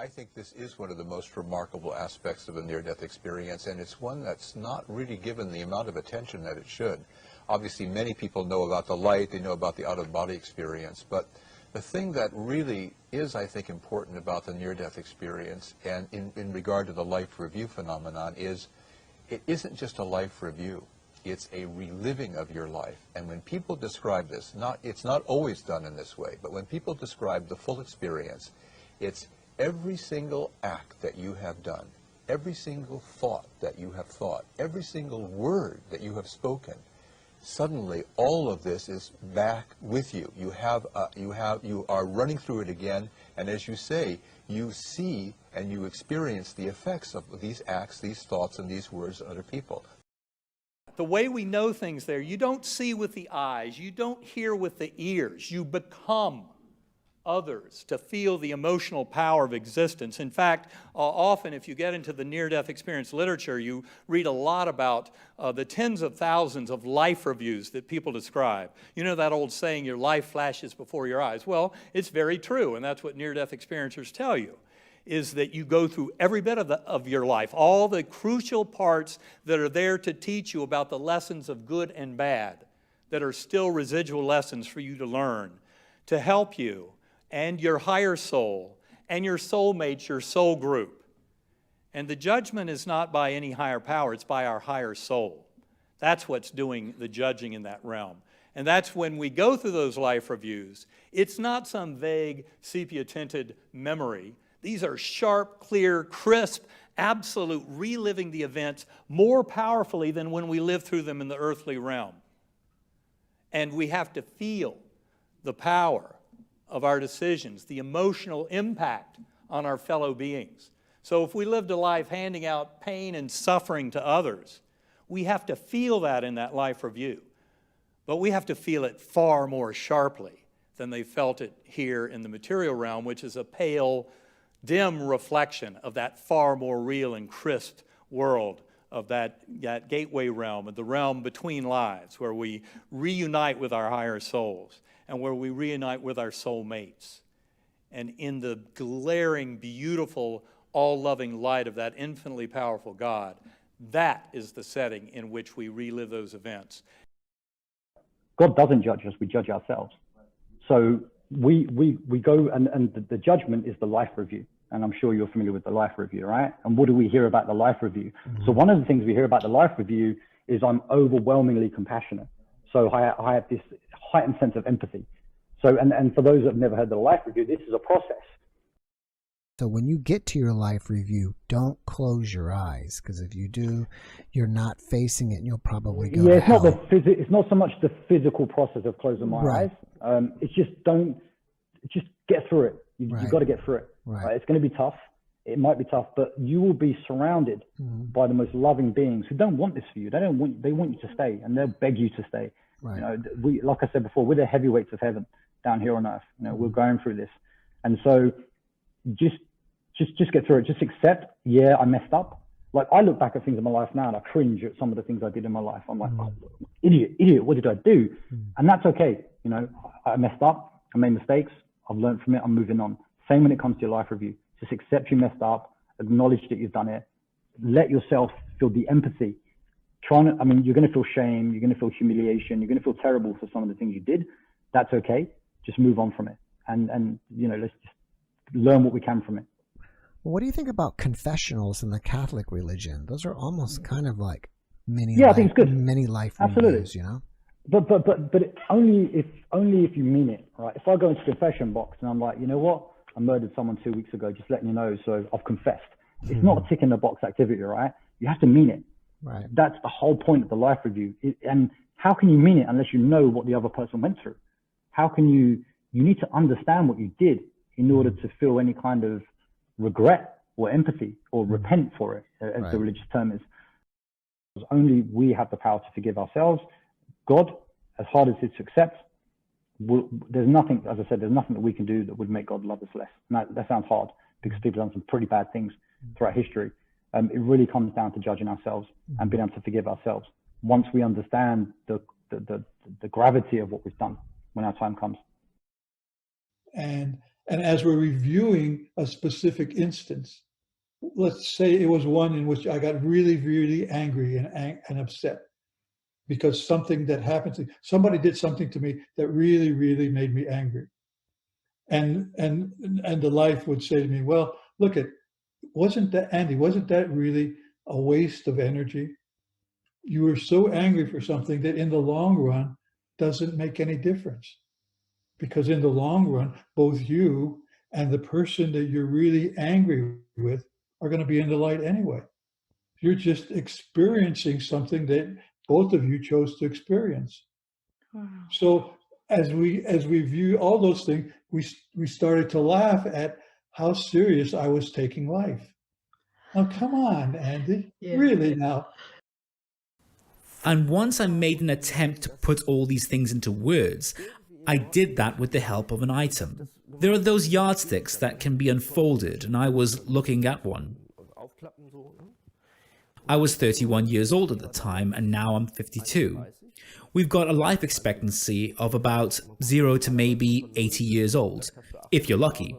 I think this is one of the most remarkable aspects of a near-death experience, and it's one that's not really given the amount of attention that it should. Obviously, many people know about the light, they know about the out-of-body experience, but the thing that really is, I think, important about the near-death experience, and in regard to the life review phenomenon, is it isn't just a life review. It's a reliving of your life. And when people describe this, it's not always done in this way, but when people describe the full experience, it's every single act that you have done, every single thought that you have thought, every single word that you have spoken. Suddenly, all of this is back with you. You are running through it again, and as you say, you see and you experience the effects of these acts, these thoughts, and these words of other people. The way we know things there, you don't see with the eyes, you don't hear with the ears, you become others to feel the emotional power of existence. In fact, often if you get into the near-death experience literature, you read a lot about the tens of thousands of life reviews that people describe. You know that old saying, your life flashes before your eyes? Well, it's very true, and that's what near-death experiencers tell you, is that you go through every bit of your life, all the crucial parts that are there to teach you about the lessons of good and bad, that are still residual lessons for you to learn, to help you and your higher soul, and your soulmates, your soul group. And the judgment is not by any higher power, it's by our higher soul. That's what's doing the judging in that realm. And that's when we go through those life reviews, it's not some vague sepia-tinted memory. These are sharp, clear, crisp, absolute reliving the events more powerfully than when we live through them in the earthly realm. And we have to feel the power of our decisions, the emotional impact on our fellow beings. So if we lived a life handing out pain and suffering to others, we have to feel that in that life review. But we have to feel it far more sharply than they felt it here in the material realm, which is a pale, dim reflection of that far more real and crisp world of that gateway realm, of the realm between lives, where we reunite with our higher souls, and where we reunite with our soulmates. And in the glaring, beautiful, all-loving light of that infinitely powerful God, that is the setting in which we relive those events. God doesn't judge us, we judge ourselves. So we go, and the judgment is the life review. And I'm sure you're familiar with the life review, right? And what do we hear about the life review? Mm-hmm. So one of the things we hear about the life review is I'm overwhelmingly compassionate. So I have this heightened sense of empathy. So, and for those that have never heard the life review, this is a process. So when you get to your life review, don't close your eyes, because if you do, you're not facing it and you'll probably go to hell. It's not so much the physical process of closing my eyes. It's just just get through it. You've got to get through it. Right? It's going to be tough. It might be tough, but you will be surrounded by the most loving beings who don't want this for you. They want you to stay, and they'll beg you to stay. Right. You know, like I said before, we're the heavyweights of heaven down here on earth. You know, we're going through this, and so just get through it. Just accept. Yeah, I messed up. Like I look back at things in my life now, and I cringe at some of the things I did in my life. I'm like, oh, idiot, what did I do? And that's okay. You know, I messed up. I made mistakes. I've learned from it. I'm moving on. Same when it comes to your life review. Just accept you messed up, acknowledge that you've done it, let yourself feel the empathy. You're going to feel shame, you're going to feel humiliation, you're going to feel terrible for some of the things you did. That's okay. Just move on from it. And you know, let's just learn what we can from it. Well, what do you think about confessionals in the Catholic religion? Those are almost kind of like many life reviews, you know? But only if you mean it, right? If I go into the confession box and I'm like, you know what? I murdered someone 2 weeks ago, just letting you know, so I've confessed. It's not a tick in the box activity, right? You have to mean it. Right. That's the whole point of the life review. And how can you mean it unless you know what the other person went through? How can you need to understand what you did in order to feel any kind of regret or empathy or repent for it, as the religious term is. Only we have the power to forgive ourselves. God, as hard as it's to accept, there's nothing, as I said, there's nothing that we can do that would make God love us less. And that sounds hard because people have done some pretty bad things throughout history. It really comes down to judging ourselves and being able to forgive ourselves once we understand the the gravity of what we've done when our time comes. And And as we're reviewing a specific instance, let's say it was one in which I got really, really angry and upset because something that happened somebody did something to me that really, really made me angry. And the life would say to me, well, look wasn't that really a waste of energy? You were so angry for something that in the long run doesn't make any difference. Because in the long run, both you and the person that you're really angry with are going to be in the light anyway. You're just experiencing something that both of you chose to experience. Wow. So as we view all those things, we started to laugh at how serious I was taking life. Oh, come on, Andy. Yeah. Really now. And once I made an attempt to put all these things into words, I did that with the help of an item. There are those yardsticks that can be unfolded, and I was looking at one. I was 31 years old at the time, and now I'm 52. We've got a life expectancy of about 0 to maybe 80 years old, if you're lucky.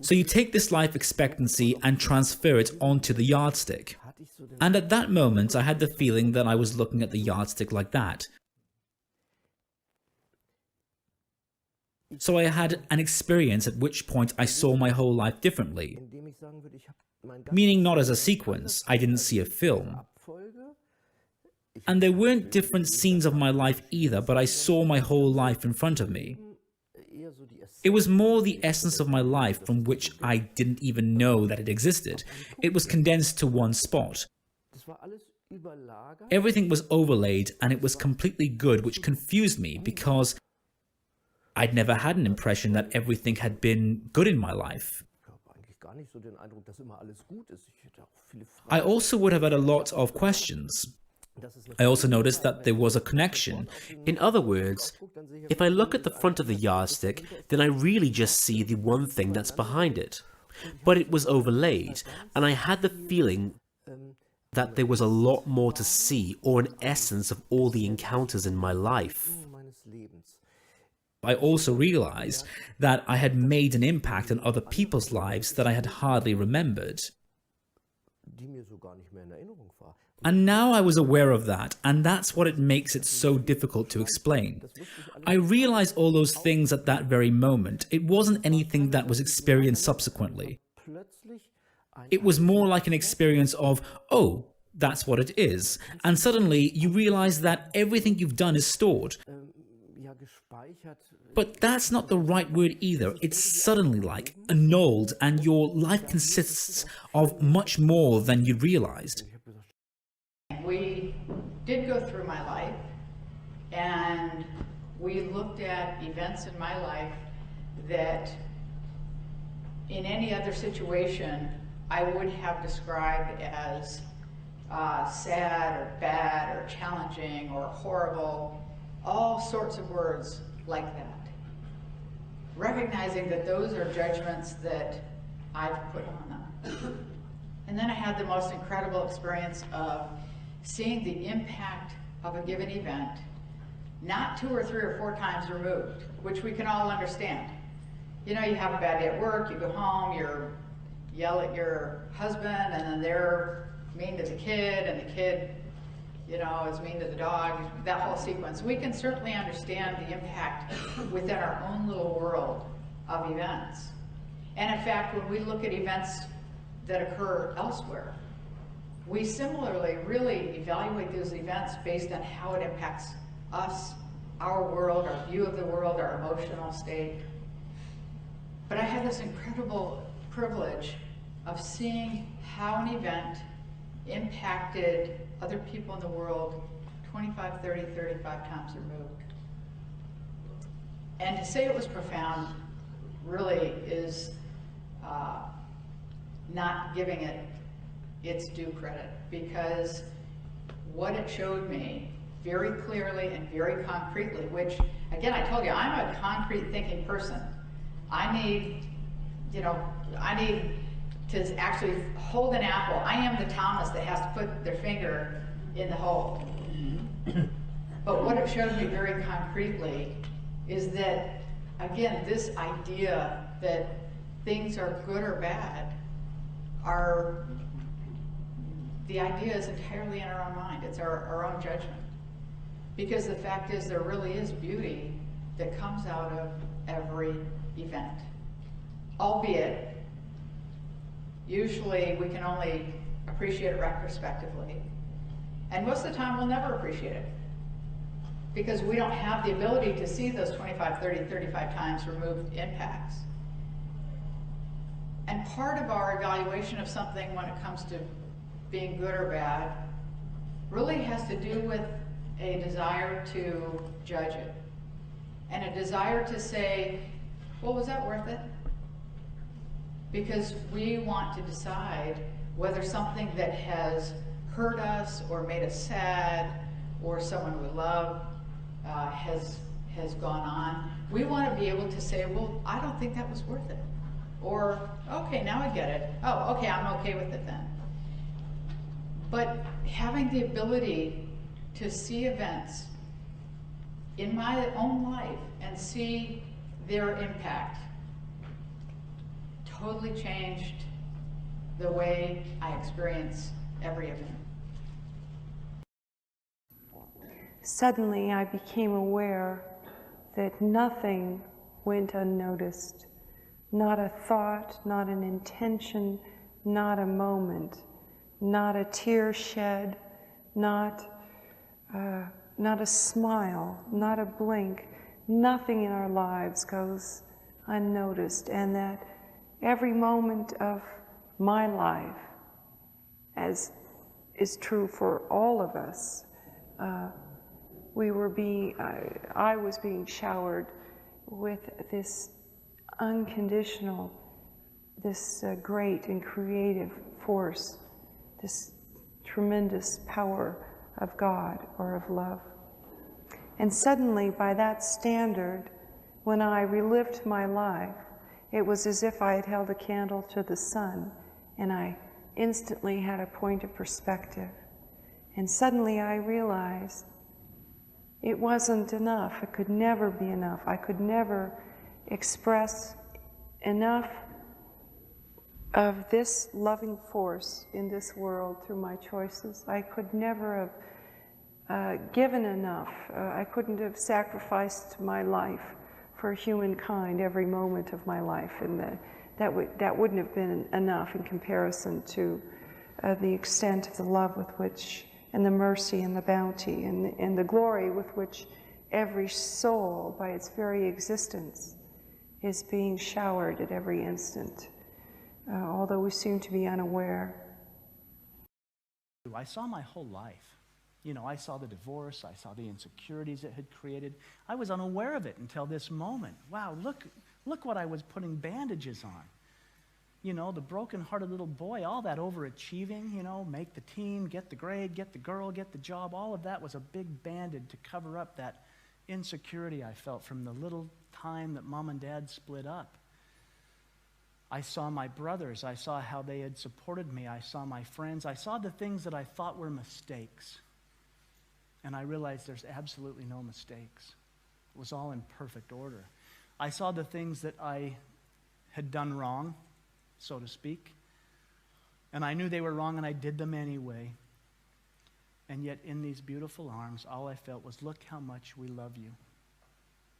So you take this life expectancy and transfer it onto the yardstick. And at that moment, I had the feeling that I was looking at the yardstick like that. So I had an experience at which point I saw my whole life differently. Meaning not as a sequence, I didn't see a film. And there weren't different scenes of my life either, but I saw my whole life in front of me. It was more the essence of my life from which I didn't even know that it existed. It was condensed to one spot. Everything was overlaid and it was completely good, which confused me because I'd never had an impression that everything had been good in my life. I also would have had a lot of questions. I also noticed that there was a connection. In other words, if I look at the front of the yardstick, then I really just see the one thing that's behind it. But it was overlaid, and I had the feeling that there was a lot more to see, or an essence of all the encounters in my life. I also realized that I had made an impact on other people's lives that I had hardly remembered. And now I was aware of that, and that's what it makes it so difficult to explain. I realized all those things at that very moment. It wasn't anything that was experienced subsequently. It was more like an experience of, oh, that's what it is. And suddenly you realize that everything you've done is stored. But that's not the right word either. It's suddenly like annulled, and your life consists of much more than you realized. We did go through my life, and we looked at events in my life that in any other situation I would have described as sad or bad or challenging or horrible, all sorts of words like that. Recognizing that those are judgments that I've put on them. And then I had the most incredible experience of seeing the impact of a given event, not 2 or 3 or 4 times removed, which we can all understand. You know, you have a bad day at work, you go home, you yell at your husband, and then they're mean to the kid, and the kid, you know, is mean to the dog, that whole sequence. We can certainly understand the impact within our own little world of events. And in fact, when we look at events that occur elsewhere, we similarly really evaluate those events based on how it impacts us, our world, our view of the world, our emotional state. But I had this incredible privilege of seeing how an event impacted other people in the world 25, 30, 35 times removed. And to say it was profound really is not giving it its due credit, because what it showed me very clearly and very concretely, which again, I told you, I'm a concrete thinking person. I need to actually hold an apple. I am the Thomas that has to put their finger in the hole. But what it showed me very concretely is that, again, this idea that things are good or bad the idea is entirely in our own mind. It's our own judgment. Because the fact is, there really is beauty that comes out of every event. Albeit, usually we can only appreciate it retrospectively. And most of the time we'll never appreciate it. Because we don't have the ability to see those 25, 30, 35 times removed impacts. And part of our evaluation of something when it comes to being good or bad really has to do with a desire to judge it. And a desire to say, well, was that worth it? Because we want to decide whether something that has hurt us or made us sad or someone we love has gone on. We want to be able to say, well, I don't think that was worth it. Or, okay, now I get it. Oh, okay, I'm okay with it then. But having the ability to see events in my own life and see their impact totally changed the way I experience every event. Suddenly I became aware that nothing went unnoticed. Not a thought, not an intention, not a moment, not a tear shed, not a smile, not a blink. Nothing in our lives goes unnoticed, and that every moment of my life, as is true for all of us, I was being showered with this unconditional, this great and creative force, this tremendous power of God or of love. And suddenly, by that standard, when I relived my life, it was as if I had held a candle to the sun, and I instantly had a point of perspective. And suddenly I realized it wasn't enough. It could never be enough. I could never express enough of this loving force in this world through my choices. I could never have given enough. I couldn't have sacrificed my life for humankind every moment of my life, and that wouldn't have been enough in comparison to the extent of the love with which, and the mercy and the bounty and the glory with which every soul, by its very existence, is being showered at every instant, although we seem to be unaware. I saw my whole life. You know, I saw the divorce, I saw the insecurities it had created. I was unaware of it until this moment. Wow, look what I was putting bandages on. You know, the broken-hearted little boy, all that overachieving, you know, make the team, get the grade, get the girl, get the job, all of that was a big bandage to cover up that insecurity I felt from the little time that Mom and Dad split up. I saw my brothers, I saw how they had supported me, I saw my friends, I saw the things that I thought were mistakes. And I realized there's absolutely no mistakes. It was all in perfect order. I saw the things that I had done wrong, so to speak, and I knew they were wrong, and I did them anyway. And yet in these beautiful arms, all I felt was, look how much we love you.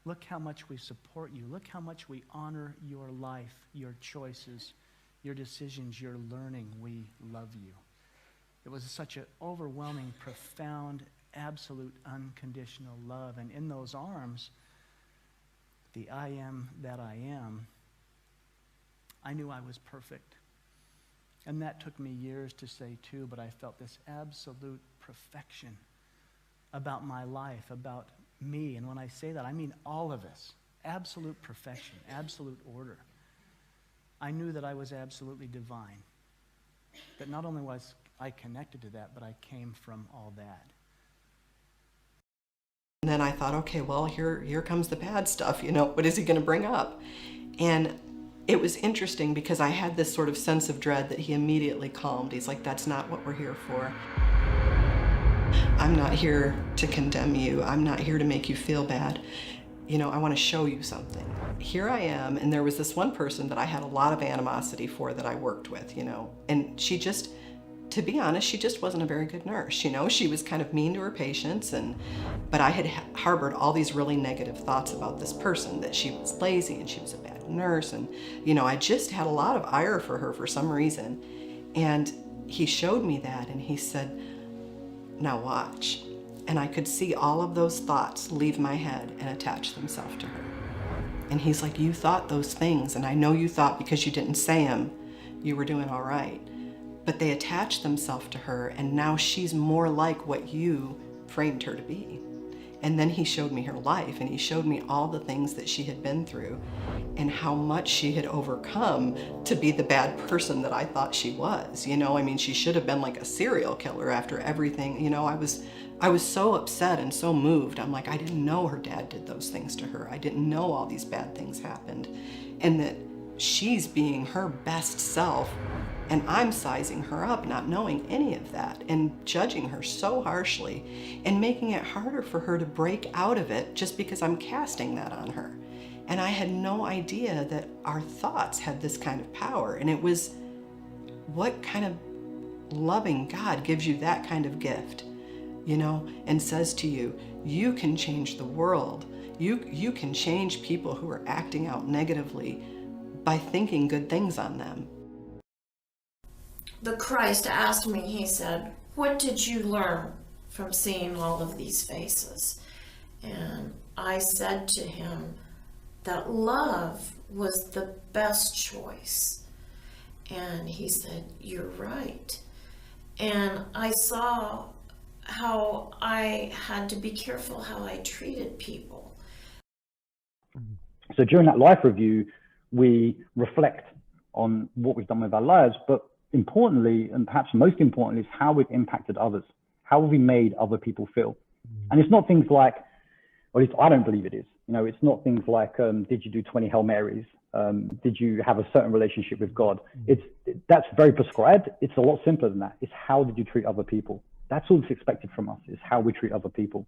Look how much we support you. Look how much we honor your life, your choices, your decisions, your learning. We love you. It was such an overwhelming, profound, absolute, unconditional love. And in those arms, the I am that I am, I knew I was perfect. And that took me years to say too, but I felt this absolute perfection about my life, about me. And when I say that, I mean all of us. Absolute perfection, absolute order. I knew that I was absolutely divine. That not only was I connected to that, but I came from all that. And then I thought, okay, well, here comes the bad stuff, you know, what is he going to bring up? And it was interesting because I had this sort of sense of dread that he immediately calmed. He's like, that's not what we're here for. I'm not here to condemn you. I'm not here to make you feel bad. you know, I want to show you something. Here I am, and there was this one person that I had a lot of animosity for that I worked with, you know, and she just, to be honest, she just wasn't a very good nurse, you know. She was kind of mean to her patients, but I had harbored all these really negative thoughts about this person, that she was lazy and she was a bad nurse, and, you know, I just had a lot of ire for her for some reason. And he showed me that, and he said, now watch. And I could see all of those thoughts leave my head and attach themselves to her. And he's like, you thought those things, and I know you thought because you didn't say them, you were doing all right. But they attached themselves to her, and now she's more like what you framed her to be. And then he showed me her life, and he showed me all the things that she had been through and how much she had overcome to be the bad person that I thought she was. You know, I mean, she should have been like a serial killer after everything. You know, I was so upset and so moved. I'm like, I didn't know her dad did those things to her. I didn't know all these bad things happened. And that she's being her best self, and I'm sizing her up, not knowing any of that, and judging her so harshly, and making it harder for her to break out of it just because I'm casting that on her. And I had no idea that our thoughts had this kind of power. And it was, what kind of loving God gives you that kind of gift, you know, and says to you, you can change the world. You can change people who are acting out negatively by thinking good things on them. The Christ asked me, he said, what did you learn from seeing all of these faces? And I said to him that love was the best choice. And he said, you're right. And I saw how I had to be careful how I treated people. So during that life review, we reflect on what we've done with our lives, but importantly, and perhaps most importantly, is how we've impacted others. How have we made other people feel? And it's not things like, or at least I don't believe it is. You know, it's not things like, did you do 20 Hail Marys? Did you have a certain relationship with God? That's very prescribed. It's a lot simpler than that. It's how did you treat other people? That's all that's expected from us, is how we treat other people.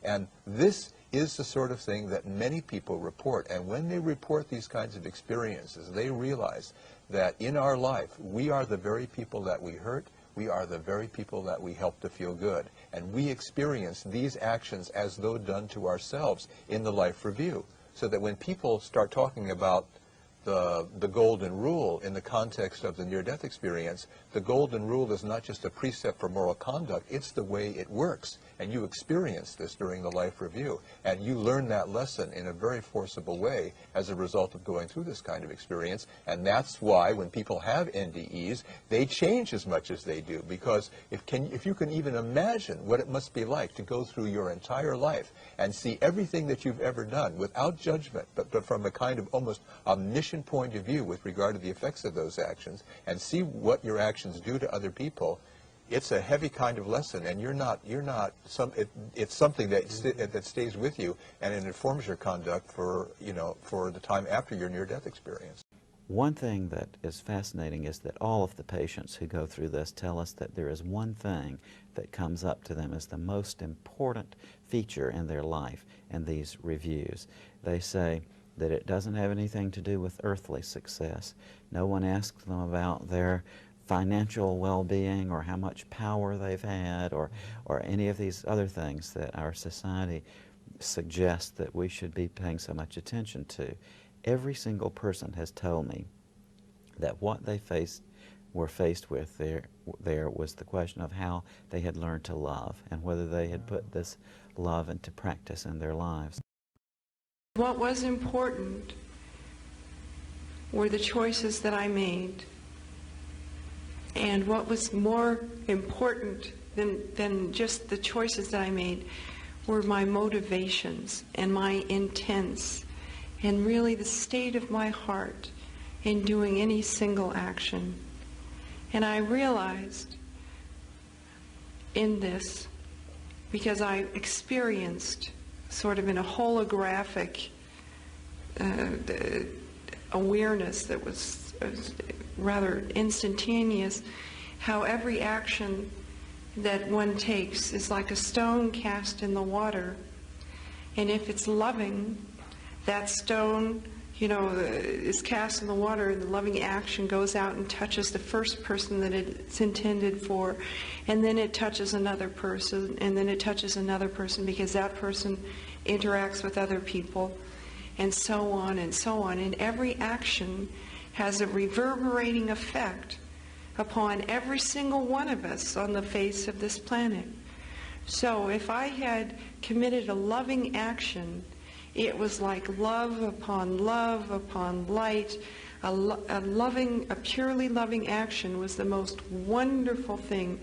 And this is the sort of thing that many people report. And when they report these kinds of experiences, they realize that in our life, we are the very people that we hurt. We are the very people that we help to feel good. And we experience these actions as though done to ourselves in the life review. So that when people start talking about the golden rule in the context of the near-death experience, the golden rule is not just a precept for moral conduct, it's the way it works. And you experience this during the life review. And you learn that lesson in a very forcible way as a result of going through this kind of experience. And that's why when people have NDEs, they change as much as they do. Because if you can even imagine what it must be like to go through your entire life and see everything that you've ever done without judgment, but from a kind of almost omniscient point of view with regard to the effects of those actions, and see what your actions do to other people, it's a heavy kind of lesson, and it's something that stays with you, and it informs your conduct for the time after your near-death experience. One thing that is fascinating is that all of the patients who go through this tell us that there is one thing that comes up to them as the most important feature in their life in these reviews. They say that it doesn't have anything to do with earthly success. No one asks them about their financial well-being or how much power they've had or any of these other things that our society suggests that we should be paying so much attention to. Every single person has told me that what they were faced with there was the question of how they had learned to love and whether they had put this love into practice in their lives. What was important were the choices that I made. And what was more important than just the choices that I made were my motivations and my intents and really the state of my heart in doing any single action. And I realized in this, because I experienced sort of in a holographic awareness that was rather instantaneous, how every action that one takes is like a stone cast in the water, And if it's loving, that stone, is cast in the water, and the loving action goes out and touches the first person that it's intended for, and then it touches another person, and then it touches another person, because that person interacts with other people, and so on and so on. And every action has a reverberating effect upon every single one of us on the face of this planet. So if I had committed a loving action, it was like love upon light. A purely loving action was the most wonderful thing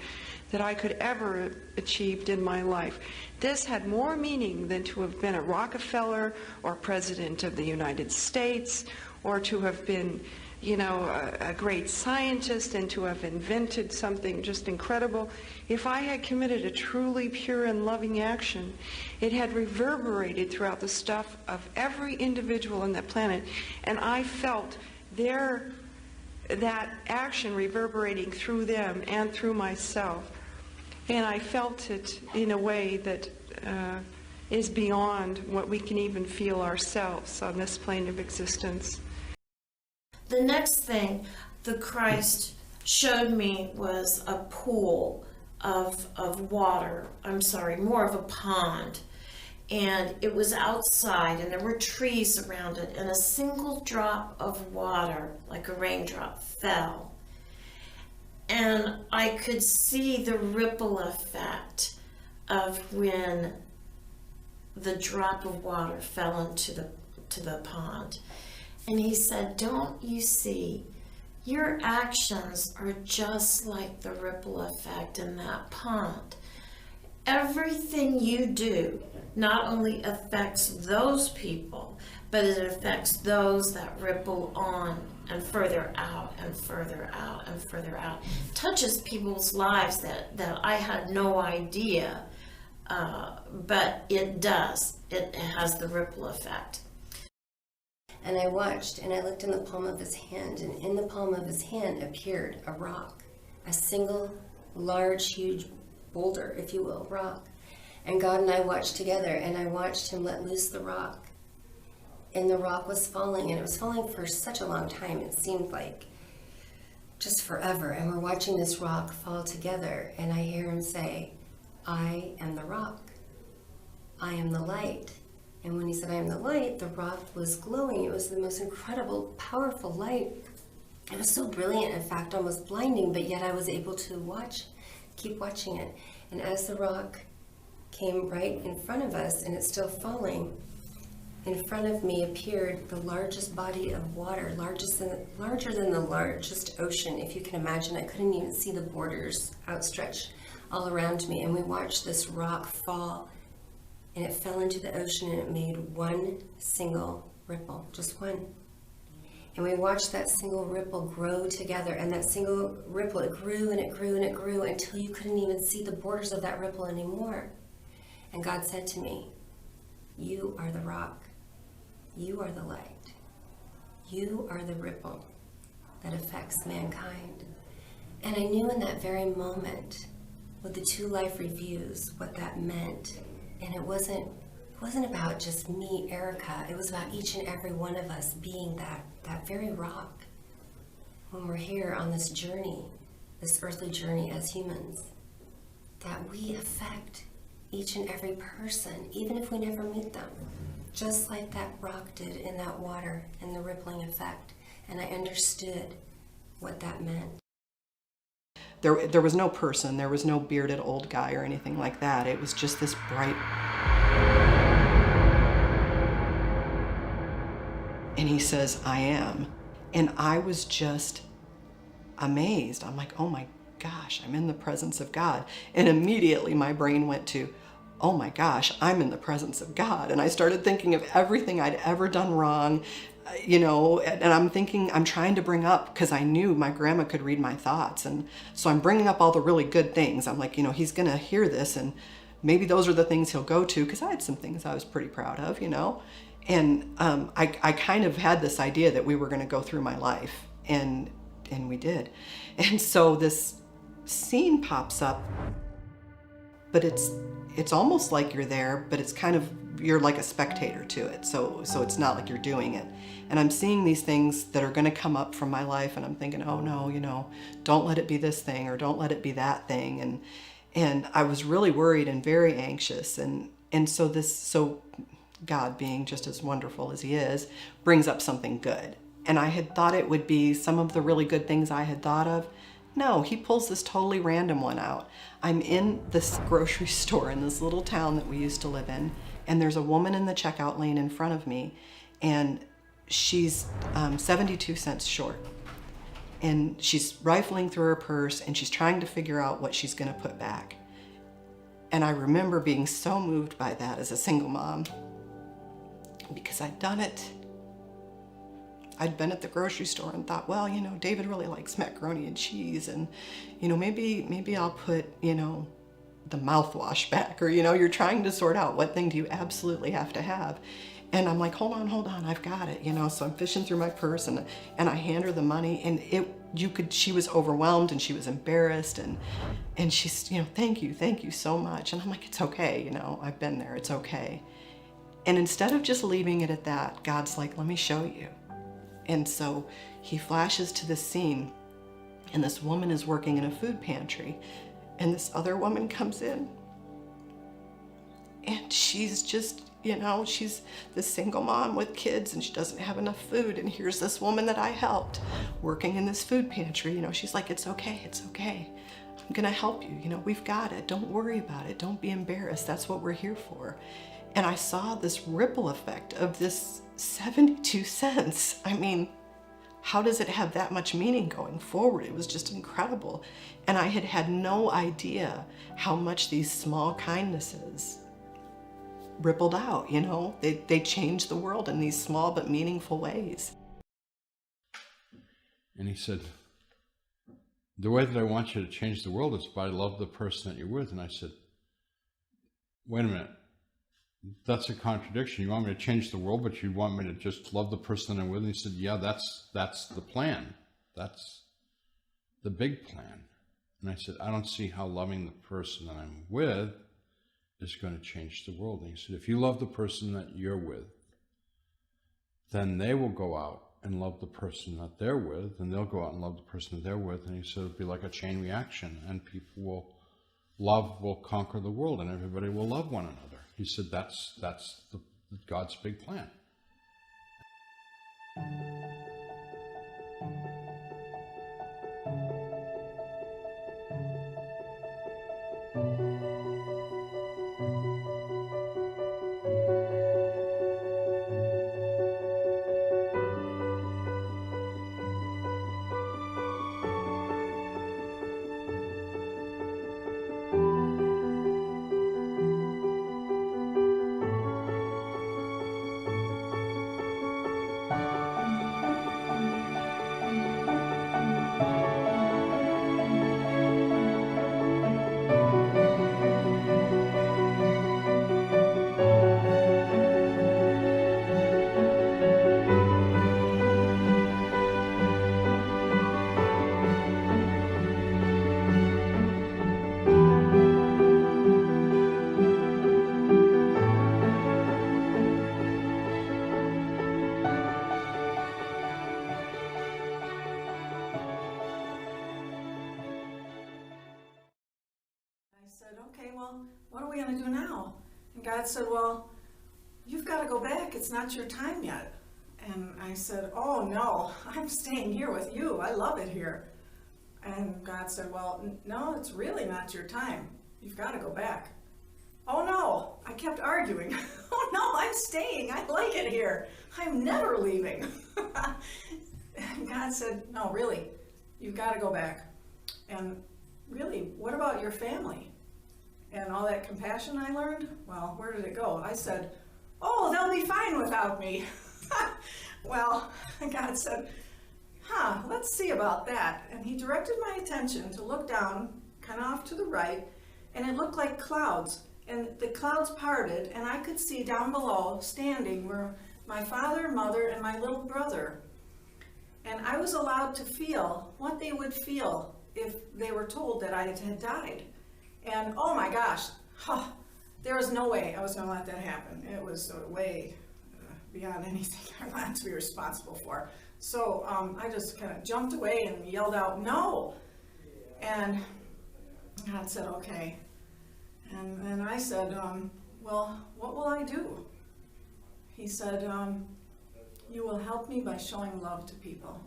that I could ever have achieved in my life. This had more meaning than to have been a Rockefeller or President of the United States, or to have been, a great scientist and to have invented something just incredible. If I had committed a truly pure and loving action, it had reverberated throughout the stuff of every individual on the planet, and I felt that action reverberating through them and through myself. And I felt it in a way that is beyond what we can even feel ourselves on this plane of existence. The next thing the Christ showed me was a pool of water. I'm sorry, more of a pond. And it was outside, and there were trees around it, and a single drop of water, like a raindrop, fell. And I could see the ripple effect of when the drop of water fell into the pond. And he said, "Don't you see, your actions are just like the ripple effect in that pond. Everything you do not only affects those people, but it affects those that ripple on and further out and further out and further out. Touches people's lives that I had no idea, but it does. It has the ripple effect." And I watched, and I looked in the palm of his hand, and in the palm of his hand appeared a rock, a single, large, huge boulder, if you will, rock. And God and I watched together, and I watched him let loose the rock. And the rock was falling, and it was falling for such a long time. It seemed like just forever. And we're watching this rock fall together, and I hear him say, "I am the rock. I am the light." And when he said, "I am the light," the rock was glowing. It was the most incredible, powerful light. It was so brilliant, in fact, almost blinding, but yet I was able to keep watching it. And as the rock came right in front of us, and it's still falling, in front of me appeared the largest body of water, larger than the largest ocean, if you can imagine. I couldn't even see the borders outstretched all around me. And we watched this rock fall, and it fell into the ocean, and it made one single ripple, just one. And we watched that single ripple grow together, and that single ripple, it grew and it grew and it grew until you couldn't even see the borders of that ripple anymore. And God said to me, "You are the rock. You are the light. You are the ripple that affects mankind." And I knew in that very moment, with the 2 life reviews, what that meant. And it wasn't about just me, Erica. It was about each and every one of us being that very rock when we're here on this journey, this earthly journey as humans, that we affect each and every person, even if we never meet them, just like that rock did in that water and the rippling effect. And I understood what that meant. There was no person, there was no bearded old guy or anything like that. It was just this bright. And he says, "I am." And I was just amazed. I'm like, oh my gosh, I'm in the presence of God. And immediately my brain went to, oh my gosh, I'm in the presence of God. And I started thinking of everything I'd ever done wrong, and I'm trying to bring up, because I knew my grandma could read my thoughts. And so I'm bringing up all the really good things. I'm like, he's going to hear this, and maybe those are the things he'll go to, because I had some things I was pretty proud of, And I kind of had this idea that we were going to go through my life, and we did. And so this scene pops up, but it's almost like you're there, but it's kind of, you're like a spectator to it. So it's not like you're doing it. And I'm seeing these things that are going to come up from my life, and I'm thinking, oh no, you know, don't let it be this thing, or don't let it be that thing. And I was really worried and very anxious. And so God, being just as wonderful as he is, brings up something good. And I had thought it would be some of the really good things I had thought of. No, he pulls this totally random one out. I'm in this grocery store in this little town that we used to live in, and there's a woman in the checkout lane in front of me, and she's 72 cents short. And she's rifling through her purse, and she's trying to figure out what she's going to put back. And I remember being so moved by that as a single mom, because I'd done it. I'd been at the grocery store and thought, well, you know, David really likes macaroni and cheese, and, you know, maybe I'll put, you know, the mouthwash back, or, you know, you're trying to sort out what thing do you absolutely have to have. And I'm like, hold on, I've got it, you know. So I'm fishing through my purse, and I hand her the money, and she was overwhelmed, and she was embarrassed, and she's, you know, thank you so much. And I'm like, it's okay, you know, I've been there, it's okay. And instead of just leaving it at that, God's like, let me show you. And so he flashes to this scene, and this woman is working in a food pantry, and this other woman comes in, and she's just, you know, she's this single mom with kids, and she doesn't have enough food. And here's this woman that I helped working in this food pantry. You know, she's like, it's okay. I'm gonna help you. You know, we've got it. Don't worry about it. Don't be embarrassed. That's what we're here for. And I saw this ripple effect of this 72 cents. I mean, how does it have that much meaning going forward? It was just incredible. And I had no idea how much these small kindnesses rippled out, you know? They changed the world in these small but meaningful ways. And he said, the way that I want you to change the world is by love the person that you're with. And I said, wait a minute. That's a contradiction. You want me to change the world, but you want me to just love the person I'm with? And he said, yeah, that's the plan. That's the big plan. And I said, I don't see how loving the person that I'm with is going to change the world. And he said, if you love the person that you're with, then they will go out and love the person that they're with, and they'll go out and love the person that they're with. And he said, it'll be like a chain reaction, and love will conquer the world, and everybody will love one another. He said, that's God's big plan. Okay, well, what are we going to do now? And God said, well, you've got to go back. It's not your time yet. And I said, oh, no, I'm staying here with you. I love it here. And God said, well, no, it's really not your time. You've got to go back. Oh, no, I kept arguing. Oh, no, I'm staying. I like it here. I'm never leaving. And God said, no, really, you've got to go back. And really, what about your family? And all that compassion I learned, well, where did it go? I said, oh, they'll be fine without me. Well, God said, let's see about that. And he directed my attention to look down, kind of off to the right, and it looked like clouds. And the clouds parted, and I could see down below, standing, were my father, mother, and my little brother. And I was allowed to feel what they would feel if they were told that I had died. And oh my gosh, there was no way I was going to let that happen. It was way beyond anything I wanted to be responsible for. So I just kind of jumped away and yelled out, "No!" And God said, "Okay." And I said, "Well, what will I do?" He said, "You will help me by showing love to people."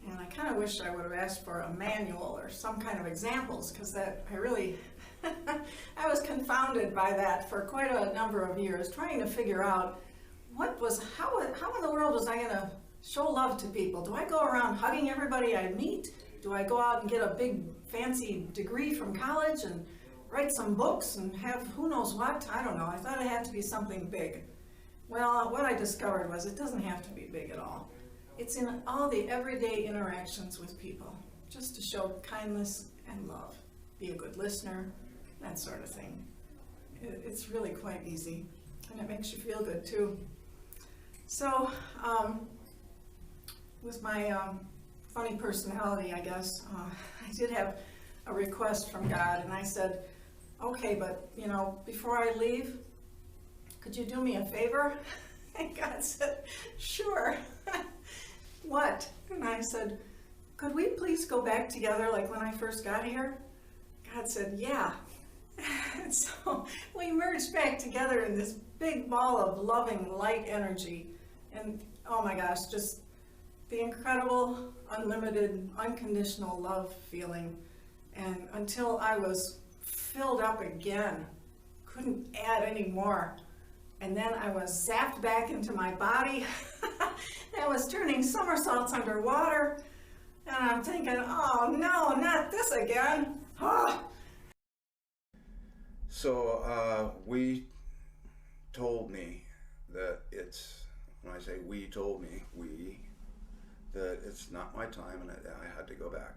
And I kind of wish I would have asked for a manual or some kind of examples, because that I really, I was confounded by that for quite a number of years, trying to figure out how in the world was I going to show love to people? Do I go around hugging everybody I meet? Do I go out and get a big fancy degree from college and write some books and have who knows what? I don't know. I thought it had to be something big. Well, what I discovered was it doesn't have to be big at all. It's in all the everyday interactions with people, just to show kindness and love. Be a good listener, that sort of thing. It's really quite easy, and it makes you feel good too. So, with my funny personality, I guess, I did have a request from God, and I said, "Okay, but before I leave, could you do me a favor?" And God said, "Sure." "What?" And I said, "Could we please go back together like when I first got here?" God said, "Yeah." And so we merged back together in this big ball of loving light energy. And oh my gosh, just the incredible, unlimited, unconditional love feeling. And until I was filled up again, couldn't add any more. And then I was zapped back into my body. I was turning somersaults underwater. And I'm thinking, oh no, not this again. Oh. So we told me that when I say we told me, that it's not my time and I had to go back.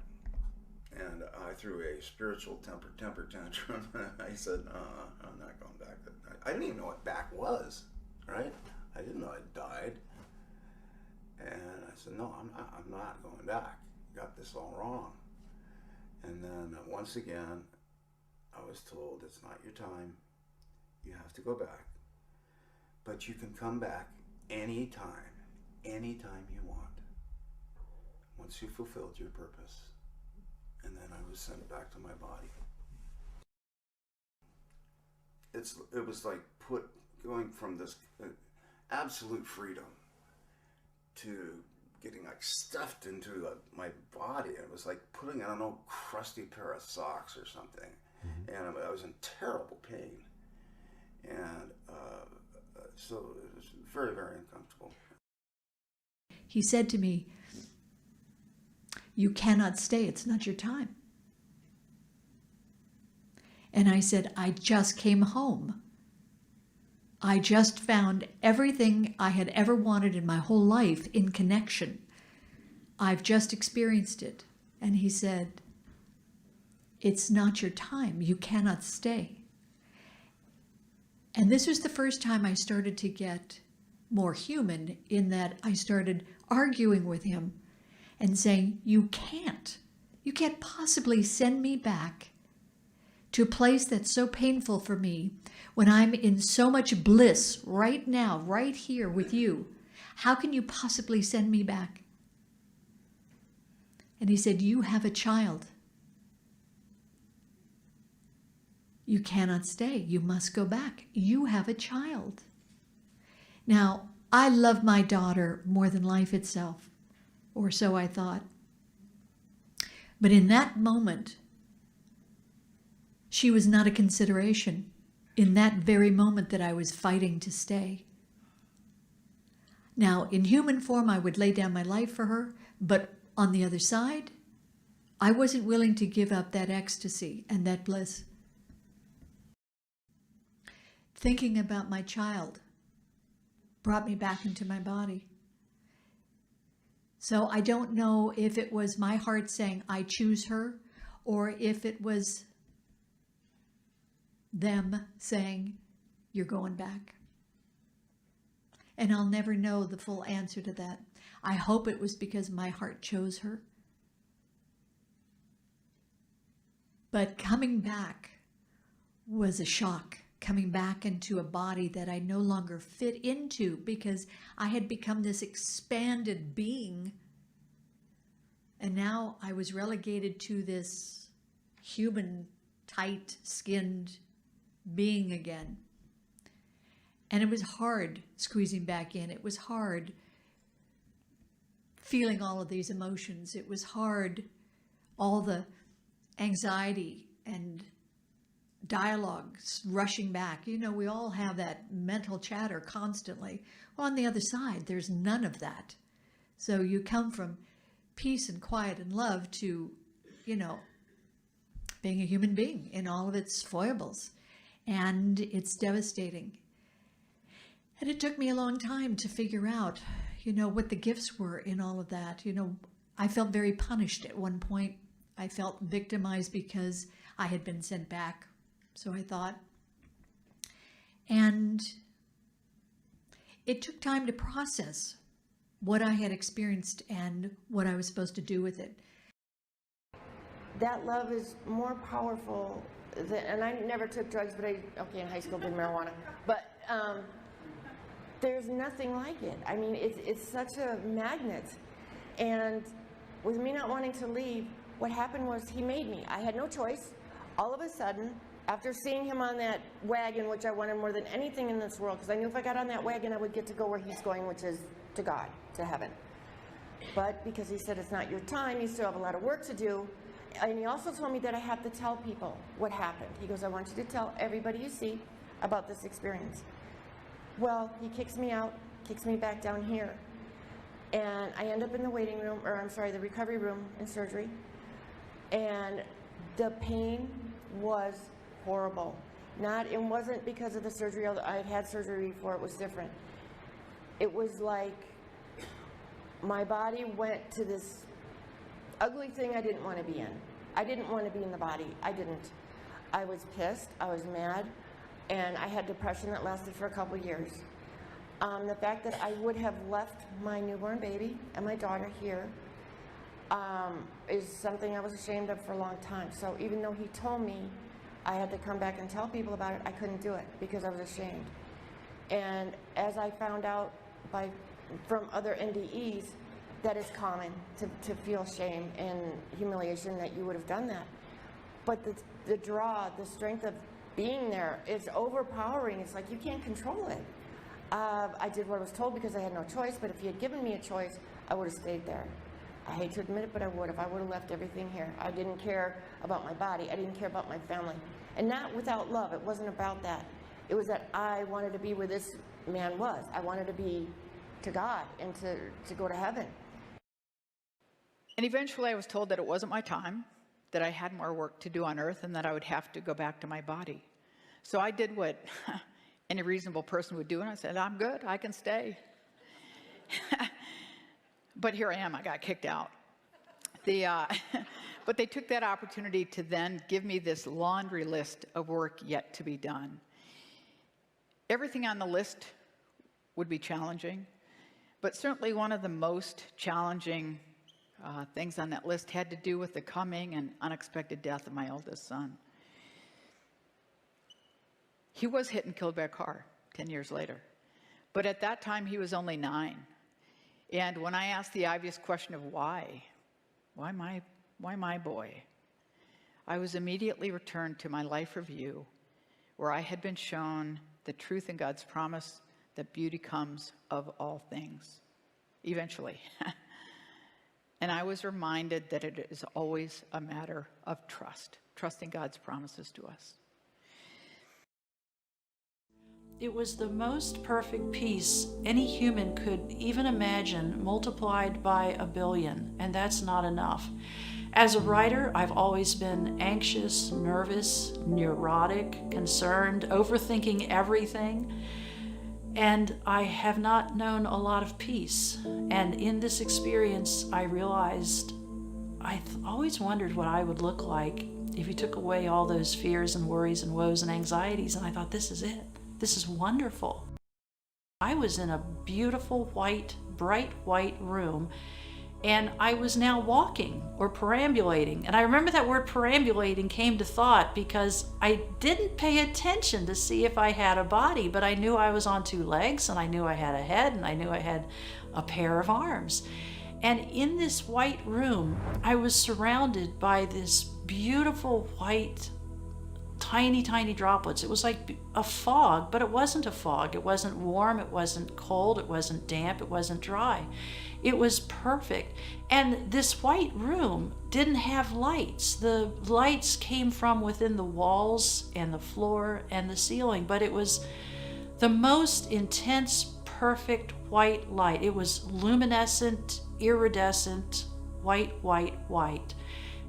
And I threw a spiritual temper tantrum, and I said, I'm not going back. I didn't even know what back was, right? I didn't know I died. And I said, no, I'm not going back. Got this all wrong. And then once again, I was told it's not your time. You have to go back. But you can come back anytime you want, once you fulfilled your purpose. And then I was sent back to my body. It was like going from this absolute freedom to getting like stuffed into my body. And it was like putting on an old crusty pair of socks or something. Mm-hmm. And I was in terrible pain. And so it was very, very uncomfortable. He said to me, "You cannot stay, it's not your time." And I said, "I just came home. I just found everything I had ever wanted in my whole life in connection. I've just experienced it." And he said, "It's not your time, you cannot stay." And this was the first time I started to get more human, in that I started arguing with him and saying, you can't possibly send me back to a place that's so painful for me when I'm in so much bliss right now, right here with you. How can you possibly send me back? And he said, you have a child. You cannot stay. You must go back. You have a child. Now, I love my daughter more than life itself, or so I thought. But in that moment, she was not a consideration in that very moment that I was fighting to stay. Now, in human form, I would lay down my life for her, but on the other side, I wasn't willing to give up that ecstasy and that bliss. Thinking about my child brought me back into my body. So I don't know if it was my heart saying, I choose her, or if it was them saying, you're going back. And I'll never know the full answer to that. I hope it was because my heart chose her. But coming back was a shock, coming back into a body that I no longer fit into because I had become this expanded being. And now I was relegated to this human, tight-skinned being again. And it was hard squeezing back in. It was hard feeling all of these emotions. It was hard, all the anxiety and dialogues rushing back. You know, we all have that mental chatter constantly. Well, on the other side, there's none of that. So you come from peace and quiet and love to, you know, being a human being in all of its foibles. And it's devastating. And it took me a long time to figure out, you know, what the gifts were in all of that. You know, I felt very punished at one point. I felt victimized because I had been sent back, so I thought. And it took time to process what I had experienced and what I was supposed to do with it. That love is more powerful than, and I never took drugs, but in high school did marijuana, but there's nothing like it. I mean, it's such a magnet. And with me not wanting to leave, what happened was he made me. I had no choice. All of a sudden, after seeing him on that wagon, which I wanted more than anything in this world, because I knew if I got on that wagon, I would get to go where he's going, which is to God, to heaven. But because he said it's not your time, you still have a lot of work to do. And he also told me that I have to tell people what happened. He goes, I want you to tell everybody you see about this experience. Well, he kicks me out, kicks me back down here. And I end up in the waiting room, or I'm sorry, the recovery room in surgery. And the pain was horrible. It wasn't because of the surgery. I had had surgery before, it was different. It was like my body went to this ugly thing I didn't want to be in. I didn't want to be in the body. I didn't. I was pissed, I was mad, and I had depression that lasted for a couple years. The fact that I would have left my newborn baby and my daughter here is something I was ashamed of for a long time. So even though he told me I had to come back and tell people about it, I couldn't do it because I was ashamed. And as I found out from other NDEs, that is common to feel shame and humiliation that you would have done that. But the draw, the strength of being there is overpowering. It's like you can't control it. I did what I was told because I had no choice, but if he had given me a choice, I would have stayed there. I hate to admit it, but I would have. I would have left everything here. I didn't care about my body. I didn't care about my family. And not without love. It wasn't about that. It was that I wanted to be where this man was. I wanted to be to God and to go to heaven. And eventually I was told that it wasn't my time, that I had more work to do on earth, and that I would have to go back to my body. So I did what any reasonable person would do, and I said, I'm good, I can stay. But here I am, I got kicked out. But they took that opportunity to then give me this laundry list of work yet to be done. Everything on the list would be challenging, but certainly one of the most challenging things on that list had to do with the coming and unexpected death of my oldest son. He was hit and killed by a car 10 years later, but at that time he was only 9. And when I asked the obvious question of why my boy, I was immediately returned to my life review, where I had been shown the truth in God's promise that beauty comes of all things, eventually. And I was reminded that it is always a matter of trust, trusting God's promises to us. It was the most perfect peace any human could even imagine, multiplied by 1 billion, and that's not enough. As a writer, I've always been anxious, nervous, neurotic, concerned, overthinking everything, and I have not known a lot of peace. And in this experience, I realized I always wondered what I would look like if you took away all those fears and worries and woes and anxieties, and I thought, this is it. This is wonderful. I was in a beautiful white, bright white room, And I was now walking or perambulating. And I remember that word perambulating came to thought because I didn't pay attention to see if I had a body, but I knew I was on two legs, and I knew I had a head, and I knew I had a pair of arms. And in this white room, I was surrounded by this beautiful white, tiny, tiny droplets. It was like a fog, but it wasn't a fog. It wasn't warm, it wasn't cold, it wasn't damp, it wasn't dry. It was perfect. And this white room didn't have lights. The lights came from within the walls and the floor and the ceiling, but it was the most intense, perfect white light. It was luminescent, iridescent, white, white, white.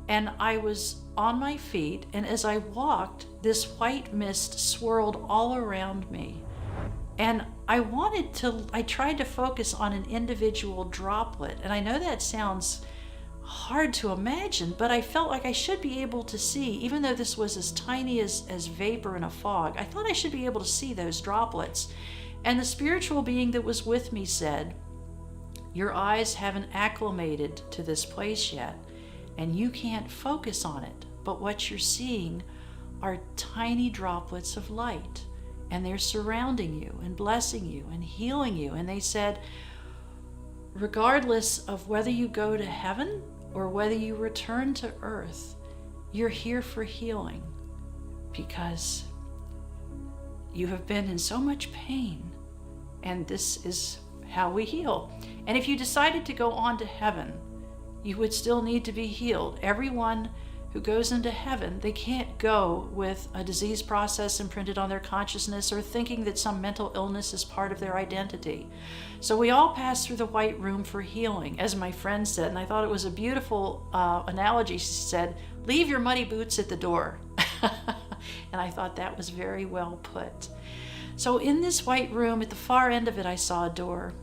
And I was on my feet, and as I walked, this white mist swirled all around me. And I tried to focus on an individual droplet. And I know that sounds hard to imagine, but I felt like I should be able to see, even though this was as tiny as vapor in a fog, I thought I should be able to see those droplets. And the spiritual being that was with me said, "Your eyes haven't acclimated to this place yet, and you can't focus on it, but what you're seeing are tiny droplets of light, and they're surrounding you and blessing you and healing you." And they said, regardless of whether you go to heaven or whether you return to earth, you're here for healing because you have been in so much pain, and this is how we heal. And if you decided to go on to heaven, you would still need to be healed. Everyone who goes into heaven, they can't go with a disease process imprinted on their consciousness or thinking that some mental illness is part of their identity. So we all pass through the white room for healing, as my friend said, and I thought it was a beautiful analogy. She said, "Leave your muddy boots at the door." And I thought that was very well put. So in this white room, at the far end of it, I saw a door.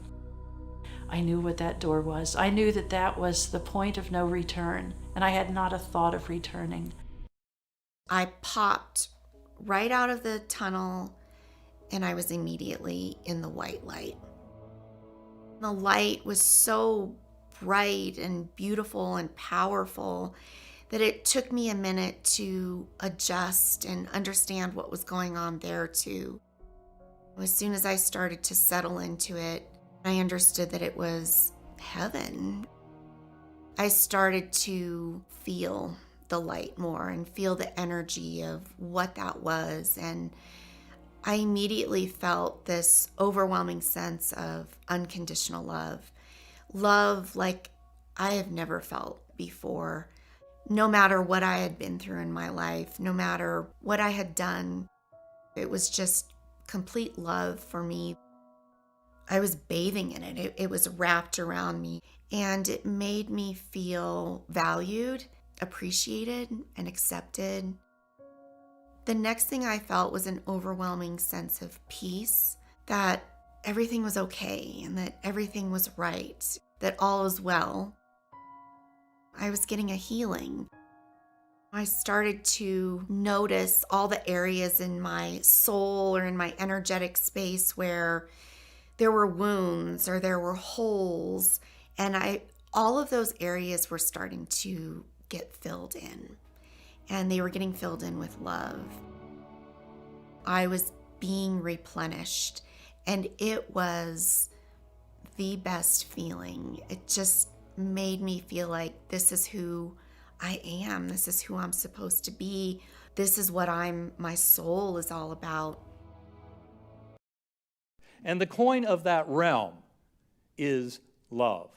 I knew what that door was. I knew that that was the point of no return, and I had not a thought of returning. I popped right out of the tunnel, and I was immediately in the white light. The light was so bright and beautiful and powerful that it took me a minute to adjust and understand what was going on there too. As soon as I started to settle into it, I understood that it was heaven. I started to feel the light more and feel the energy of what that was. And I immediately felt this overwhelming sense of unconditional love. Love like I have never felt before. No matter what I had been through in my life, no matter what I had done, it was just complete love for me. I was bathing in it. It was wrapped around me, and it made me feel valued, appreciated, and accepted. The next thing I felt was an overwhelming sense of peace, that everything was okay and that everything was right, that all is well. I was getting a healing. I started to notice all the areas in my soul or in my energetic space where there were wounds or there were holes, and all of those areas were starting to get filled in, and they were getting filled in with love. I was being replenished, and it was the best feeling. It just made me feel like this is who I am. This is who I'm supposed to be. This is what my soul is all about. And the coin of that realm is love.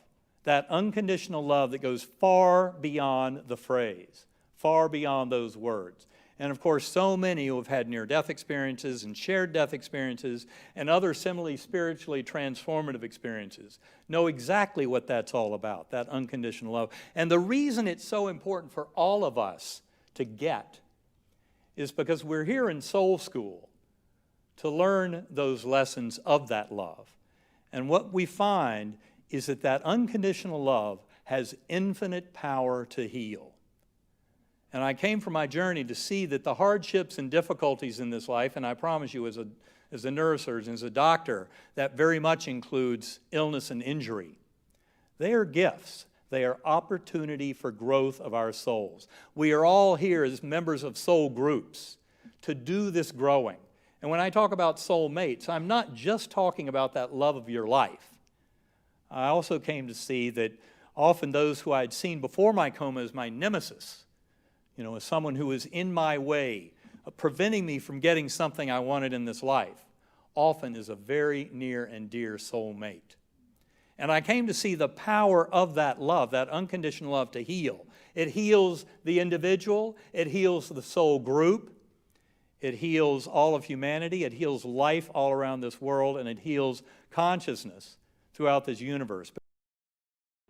That unconditional love that goes far beyond the phrase, far beyond those words. And of course, so many who have had near-death experiences and shared death experiences and other similarly spiritually transformative experiences know exactly what that's all about, that unconditional love. And the reason it's so important for all of us to get is because we're here in Soul School to learn those lessons of that love. And what we find is that that unconditional love has infinite power to heal. And I came from my journey to see that the hardships and difficulties in this life, and I promise you as a neurosurgeon, as a doctor, that very much includes illness and injury. They are gifts. They are opportunity for growth of our souls. We are all here as members of soul groups to do this growing. And when I talk about soulmates, I'm not just talking about that love of your life. I also came to see that often those who I had seen before my coma as my nemesis, as someone who was in my way, preventing me from getting something I wanted in this life, often is a very near and dear soulmate. And I came to see the power of that love, that unconditional love, to heal. It heals the individual, it heals the soul group, it heals all of humanity, it heals life all around this world, and it heals consciousness throughout this universe.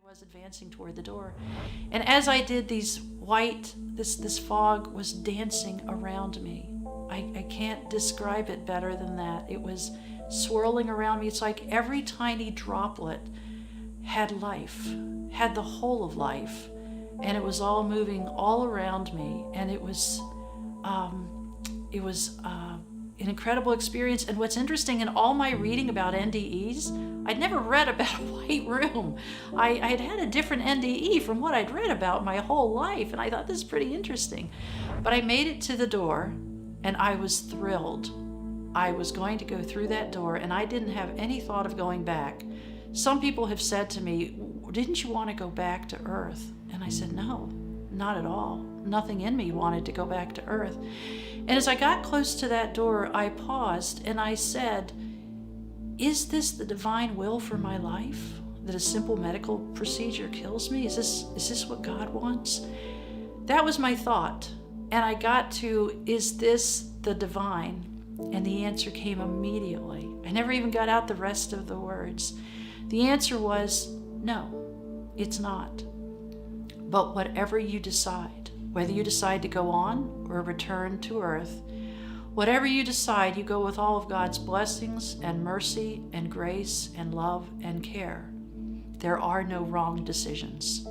I was advancing toward the door, and as I did, this fog was dancing around me. I can't describe it better than that. It was swirling around me. It's like every tiny droplet had life, had the whole of life, and it was all moving all around me, and it was an incredible experience. And what's interesting, in all my reading about NDEs, I'd never read about a white room. I had had a different NDE from what I'd read about my whole life, and I thought this is pretty interesting. But I made it to the door, and I was thrilled. I was going to go through that door, and I didn't have any thought of going back. Some people have said to me, didn't you want to go back to Earth? And I said, no, not at all. Nothing in me wanted to go back to Earth. And as I got close to that door, I paused and I said, is this the divine will for my life? That a simple medical procedure kills me? Is this what God wants? That was my thought. And I got to, is this the divine? And the answer came immediately. I never even got out the rest of the words. The answer was, no, it's not. But whatever you decide, whether you decide to go on or return to Earth, whatever you decide, you go with all of God's blessings and mercy and grace and love and care. There are no wrong decisions.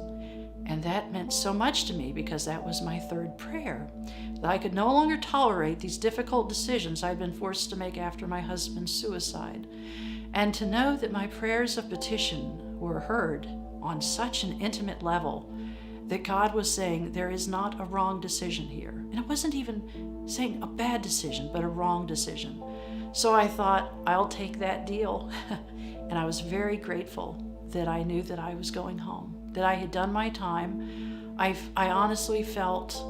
And that meant so much to me, because that was my third prayer, that I could no longer tolerate these difficult decisions I'd been forced to make after my husband's suicide. And to know that my prayers of petition were heard on such an intimate level, that God was saying there is not a wrong decision here. And it wasn't even saying a bad decision, but a wrong decision. So I thought, I'll take that deal. And I was very grateful that I knew that I was going home, that I had done my time. I honestly felt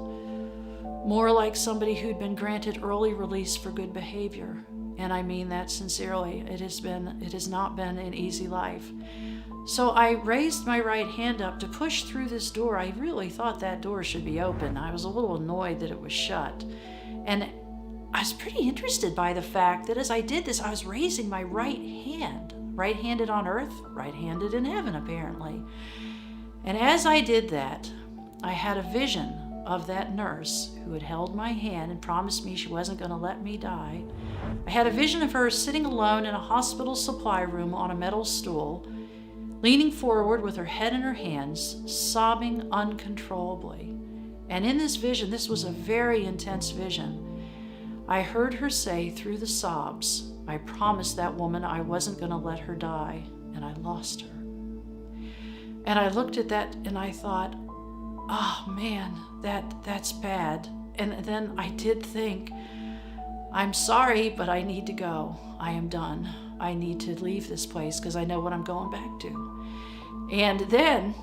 more like somebody who'd been granted early release for good behavior. And I mean that sincerely. It has not been an easy life. So I raised my right hand up to push through this door. I really thought that door should be open. I was a little annoyed that it was shut. And I was pretty interested by the fact that as I did this, I was raising my right hand. Right-handed on earth, right-handed in heaven, apparently. And as I did that, I had a vision of that nurse who had held my hand and promised me she wasn't going to let me die. I had a vision of her sitting alone in a hospital supply room on a metal stool, leaning forward with her head in her hands, sobbing uncontrollably. And in this vision, this was a very intense vision, I heard her say through the sobs, I promised that woman I wasn't going to let her die, and I lost her. And I looked at that and I thought, oh man, that's bad. And then I did think, I'm sorry, but I need to go. I am done. I need to leave this place because I know what I'm going back to. And then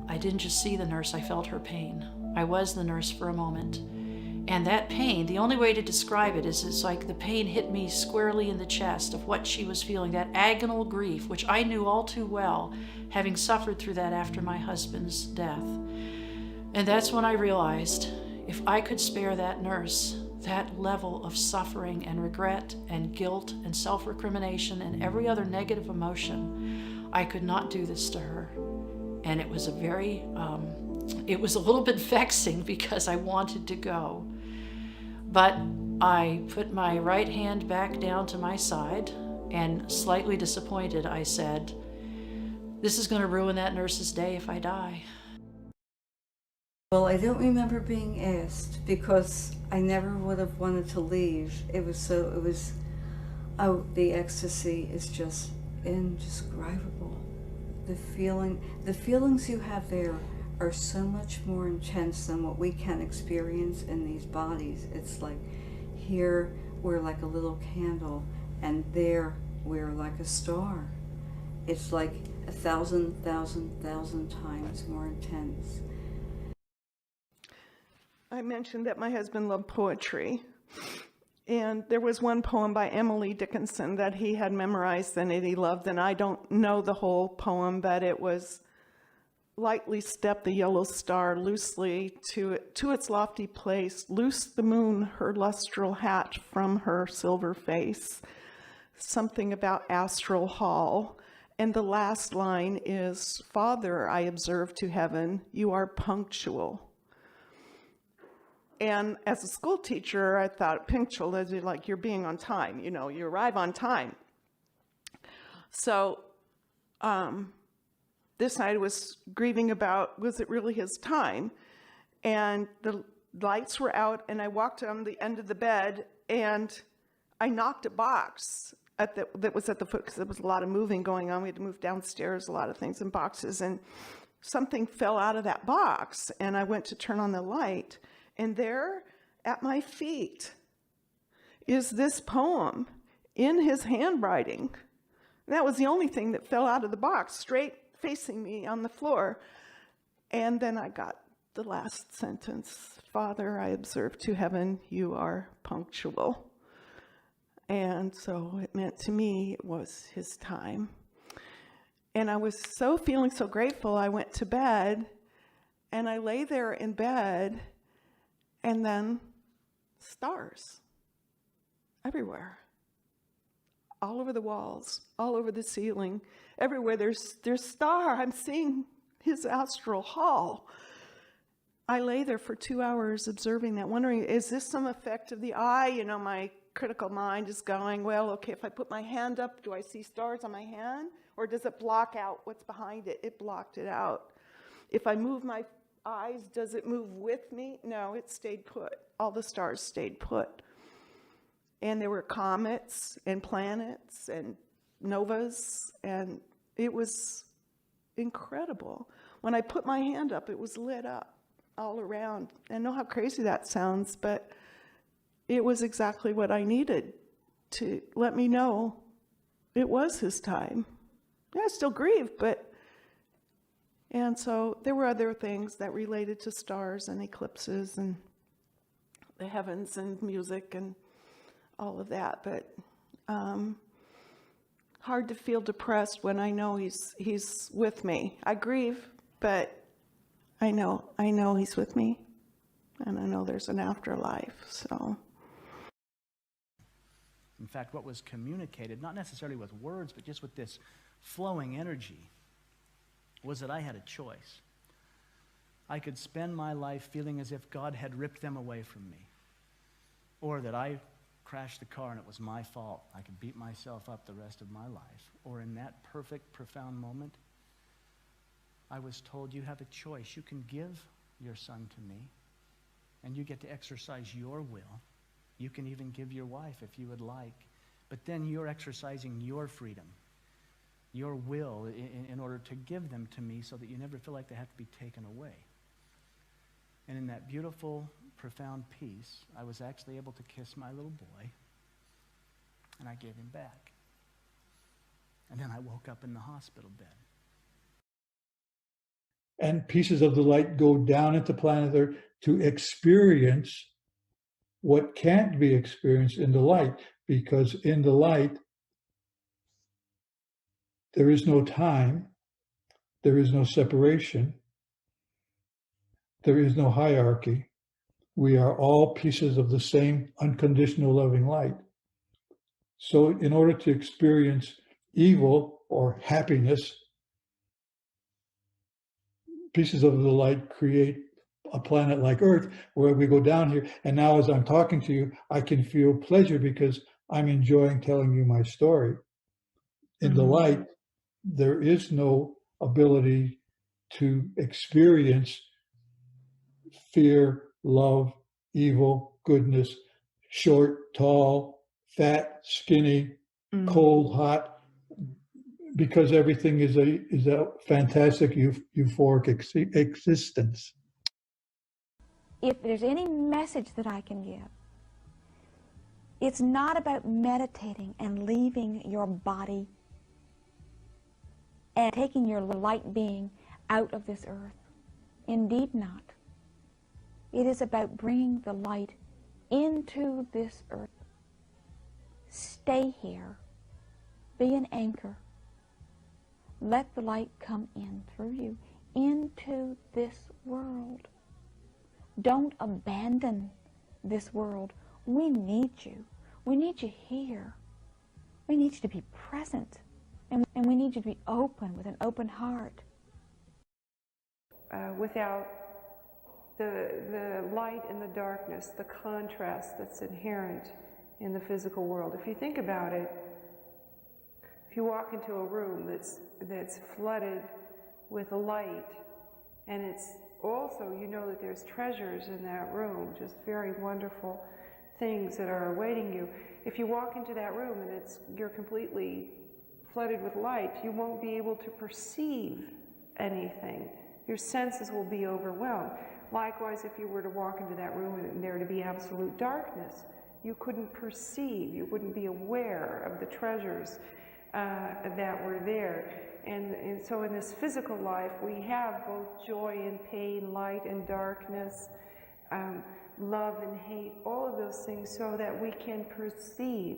I didn't just see the nurse, I felt her pain. I was the nurse for a moment. And that pain, the only way to describe it is it's like the pain hit me squarely in the chest of what she was feeling, that agonal grief, which I knew all too well, having suffered through that after my husband's death. And that's when I realized, if I could spare that nurse that level of suffering and regret and guilt and self-recrimination and every other negative emotion, I could not do this to her. And it was it was a little bit vexing because I wanted to go. But I put my right hand back down to my side and, slightly disappointed, I said, this is going to ruin that nurse's day if I die. Well, I don't remember being asked because I never would have wanted to leave. The ecstasy is just indescribable. the feelings you have there are so much more intense than what we can experience in these bodies. It's like here we're like a little candle, and there we're like a star. It's like 1,000 times more intense. I mentioned that my husband loved poetry, and there was one poem by Emily Dickinson that he had memorized and that he loved, and I don't know the whole poem, but it was, lightly step the yellow star loosely to its lofty place, loose the moon her lustral hat from her silver face. Something about astral hall. And the last line is, Father, I observe to heaven, you are punctual. And as a school teacher, I thought punctual is like you're being on time, you know, you arrive on time. So this night I was grieving about, was it really his time? And the lights were out, and I walked on the end of the bed, and I knocked a box that was at the foot, because there was a lot of moving going on. We had to move downstairs, a lot of things in boxes, and something fell out of that box, and I went to turn on the light, and there at my feet is this poem in his handwriting. And that was the only thing that fell out of the box, straight facing me on the floor. And then I got the last sentence, Father, I observe to heaven, you are punctual. And so it meant to me it was his time. And I was feeling so grateful, I went to bed, and I lay there in bed, and then stars everywhere. All over the walls, all over the ceiling, everywhere there's star. I'm seeing his astral hall. I lay there for 2 hours observing that, wondering, is this some effect of the eye? You know, my critical mind is going, well, okay, if I put my hand up, do I see stars on my hand? Or does it block out what's behind it? It blocked it out. If I move my eyes, does it move with me? No, it stayed put. All the stars stayed put. And there were comets and planets and novas, and it was incredible. When I put my hand up, it was lit up all around. I know how crazy that sounds, but it was exactly what I needed to let me know it was his time. Yeah, I still grieve, but... And so there were other things that related to stars and eclipses and the heavens and music and all of that, but hard to feel depressed when I know he's with me. I grieve, but I know he's with me, and I know there's an afterlife, so. In fact, what was communicated, not necessarily with words, but just with this flowing energy, was that I had a choice. I could spend my life feeling as if God had ripped them away from me, or that I crashed the car and it was my fault. I could beat myself up the rest of my life. Or in that perfect, profound moment, I was told, you have a choice. You can give your son to me, and you get to exercise your will. You can even give your wife if you would like. But then you're exercising your freedom, your will, in order to give them to me so that you never feel like they have to be taken away. And in that beautiful, profound peace, I was actually able to kiss my little boy, and I gave him back. And then I woke up in the hospital bed. And pieces of the light go down into planet Earth to experience what can't be experienced in the light, because in the light, there is no time, there is no separation, there is no hierarchy. We are all pieces of the same unconditional loving light. So in order to experience evil or happiness, pieces of the light create a planet like Earth, where we go down here. And now as I'm talking to you, I can feel pleasure because I'm enjoying telling you my story. In the light, there is no ability to experience fear, love, evil, goodness, short, tall, fat, skinny, cold, hot, because everything is a fantastic euphoric existence. If there's any message that I can give, it's not about meditating and leaving your body and taking your light being out of this earth. Indeed not. It is about bringing the light into this earth. Stay here. Be an anchor. Let the light come in through you into this world. Don't abandon this world. We need you. We need you here. We need you to be present. And we need you to be open with an open heart. Without the light and the darkness, the contrast that's inherent in the physical world. If you think about it, if you walk into a room that's flooded with a light, and it's also, you know that there's treasures in that room, just very wonderful things that are awaiting you. If you walk into that room and you're completely flooded with light, you won't be able to perceive anything. Your senses will be overwhelmed. Likewise, if you were to walk into that room and there to be absolute darkness, you couldn't perceive, you wouldn't be aware of the treasures that were there. And so in this physical life, we have both joy and pain, light and darkness, love and hate, all of those things, so that we can perceive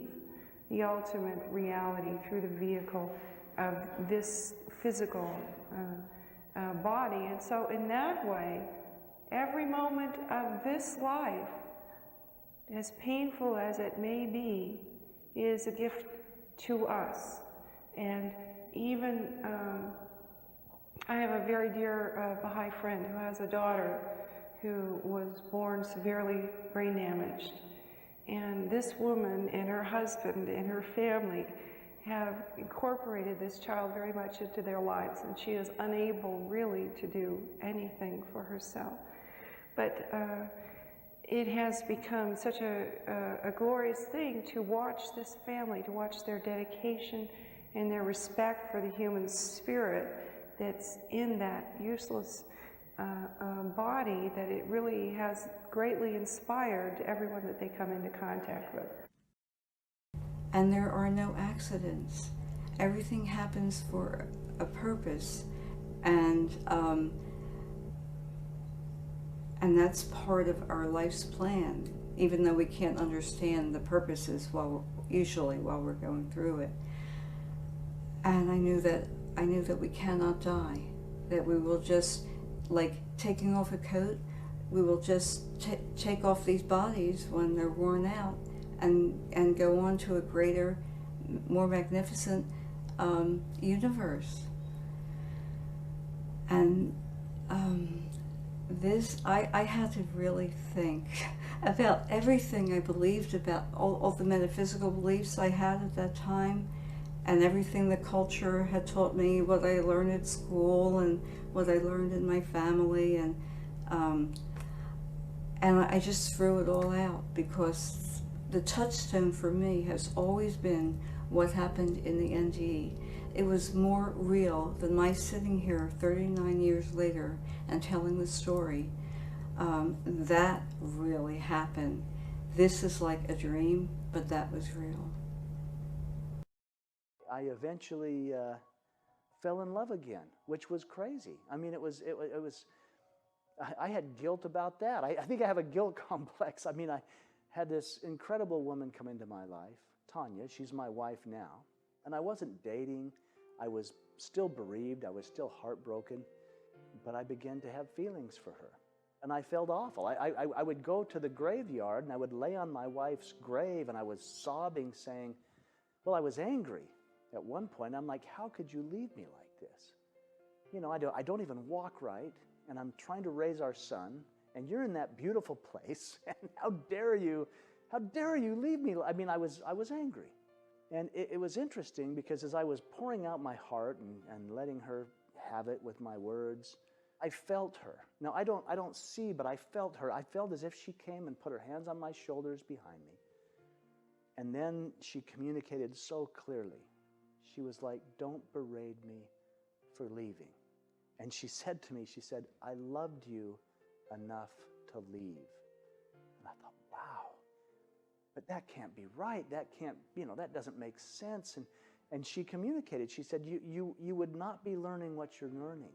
the ultimate reality through the vehicle of this physical body. And so in that way, every moment of this life, as painful as it may be, is a gift to us. And even, I have a very dear Baha'i friend who has a daughter who was born severely brain damaged. And this woman and her husband and her family have incorporated this child very much into their lives, and she is unable really to do anything for herself. But it has become such a glorious thing to watch this family, to watch their dedication and their respect for the human spirit that's in that useless body, that it really has greatly inspired everyone that they come into contact with. And there are no accidents. Everything happens for a purpose, and that's part of our life's plan, even though we can't understand the purposes usually while we're going through it. And I knew that we cannot die, that we will just, like taking off a coat, we will just take off these bodies when they're worn out and go on to a greater, more magnificent universe. And I had to really think about everything I believed about, all the metaphysical beliefs I had at that time, and everything the culture had taught me, what I learned at school and what I learned in my family, and I just threw it all out, because the touchstone for me has always been what happened in the NDE. It was more real than my sitting here 39 years later and telling the story. That really happened. This is like a dream, but that was real. I eventually fell in love again, which was crazy. I mean, it was. I had guilt about that. I think I have a guilt complex. I mean, I had this incredible woman come into my life, Tanya. She's my wife now, and I wasn't dating. I was still bereaved. I was still heartbroken, but I began to have feelings for her, and I felt awful. I would go to the graveyard and I would lay on my wife's grave, and I was sobbing, saying, well, I was angry. At one point, I'm like, how could you leave me like this? You know, I don't even walk right, and I'm trying to raise our son, and you're in that beautiful place, and how dare you leave me? I mean, I was angry. And it was interesting, because as I was pouring out my heart and letting her have it with my words, I felt her. Now, I don't see, but I felt her. I felt as if she came and put her hands on my shoulders behind me. And then she communicated so clearly. she was like, don't berate me for leaving. And she said to me, she said, I loved you enough to leave. And I thought, wow, but that can't be right. That can't, that doesn't make sense. And she communicated. She said, you would not be learning what you're learning.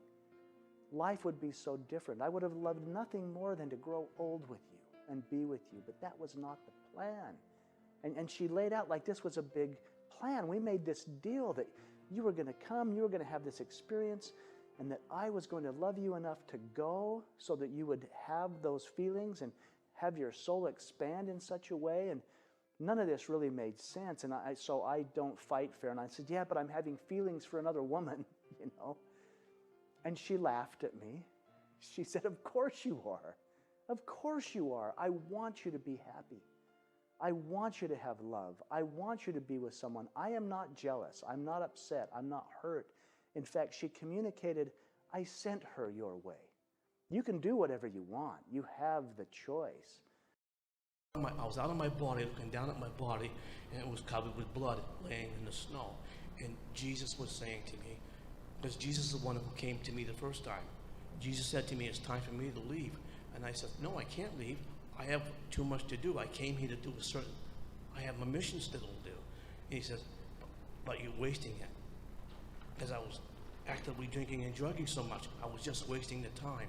Life would be so different. I would have loved nothing more than to grow old with you and be with you, but that was not the plan. And she laid out like this was a big plan. We made this deal that you were going to come, you were going to have this experience, and that I was going to love you enough to go so that you would have those feelings and have your soul expand in such a way. And none of this really made sense. And so I don't fight fair. And I said, yeah, but I'm having feelings for another woman, And she laughed at me. She said, of course you are. Of course you are. I want you to be happy. I want you to have love. I want you to be with someone. I am not jealous. I'm not upset. I'm not hurt. In fact, she communicated, I sent her your way. You can do whatever you want. You have the choice. I was out of my body, looking down at my body, and it was covered with blood laying in the snow. And Jesus was saying to me, because Jesus is the one who came to me the first time. Jesus said to me, it's time for me to leave. And I said, no, I can't leave. I have too much to do. I came here to do I have a mission still to do. And he says, but you're wasting it. Because I was actively drinking and drugging so much, I was just wasting the time.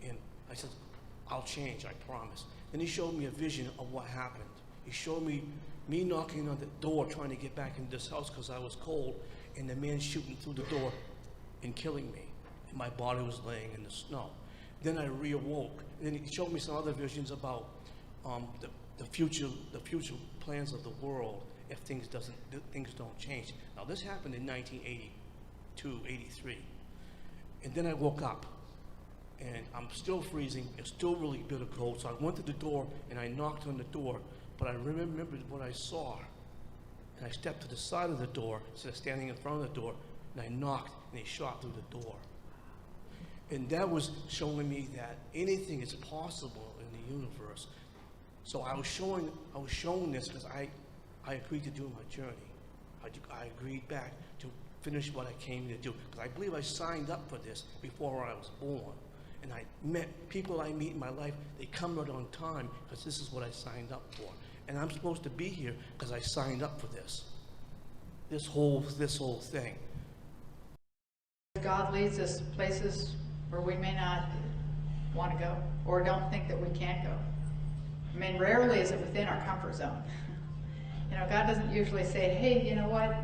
And I said, I'll change, I promise. Then he showed me a vision of what happened. He showed me knocking on the door, trying to get back into this house because I was cold, and the man shooting through the door and killing me. And my body was laying in the snow. Then I reawoke. Then he showed me some other visions about the future plans of the world if things don't change. Now this happened in 1982, 83. And then I woke up, and I'm still freezing. It's still really bitter cold. So I went to the door and I knocked on the door, but I remembered what I saw. And I stepped to the side of the door instead of standing in front of the door, and I knocked, and he shot through the door. And that was showing me that anything is possible in the universe. So I was showing this because I agreed to do my journey. I agreed back to finish what I came to do, because I believe I signed up for this before I was born. And I met people I meet in my life, they come right on time because this is what I signed up for. And I'm supposed to be here because I signed up for this. This whole thing. God leads us places where we may not want to go or don't think that we can go. I mean, rarely is it within our comfort zone. God doesn't usually say, hey, you know what?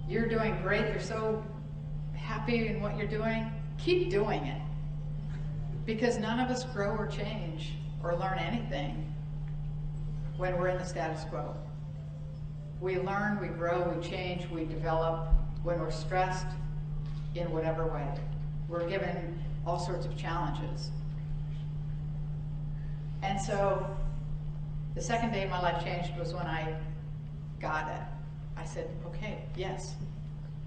You're doing great. You're so happy in what you're doing. Keep doing it. Because none of us grow or change or learn anything when we're in the status quo. We learn, we grow, we change, we develop when we're stressed in whatever way. We're given all sorts of challenges. And so the second day my life changed was when I got it. I said, okay, yes,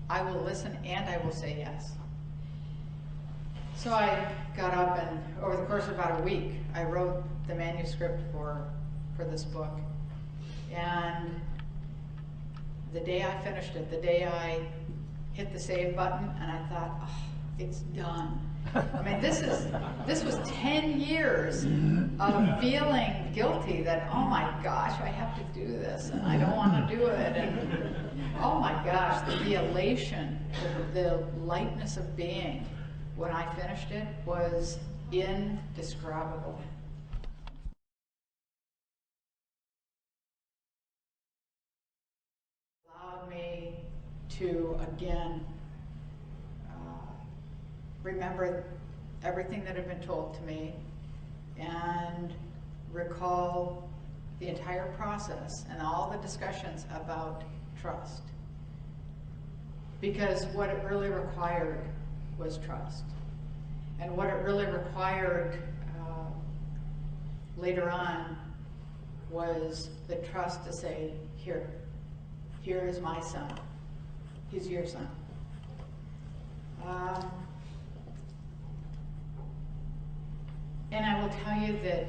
I will listen and I will say yes. So I got up, and over the course of about a week, I wrote the manuscript for this book. And the day I finished it, the day I hit the save button, and I thought, oh, it's done. I mean, this was 10 years of feeling guilty that, oh my gosh, I have to do this, and I don't want to do it, and oh my gosh, the elation, the lightness of being when I finished it was indescribable. Allowed me to, again, remember everything that had been told to me and recall the entire process and all the discussions about trust. Because what it really required was trust. And what it really required later on was the trust to say, here is my son. He's your son. And I will tell you that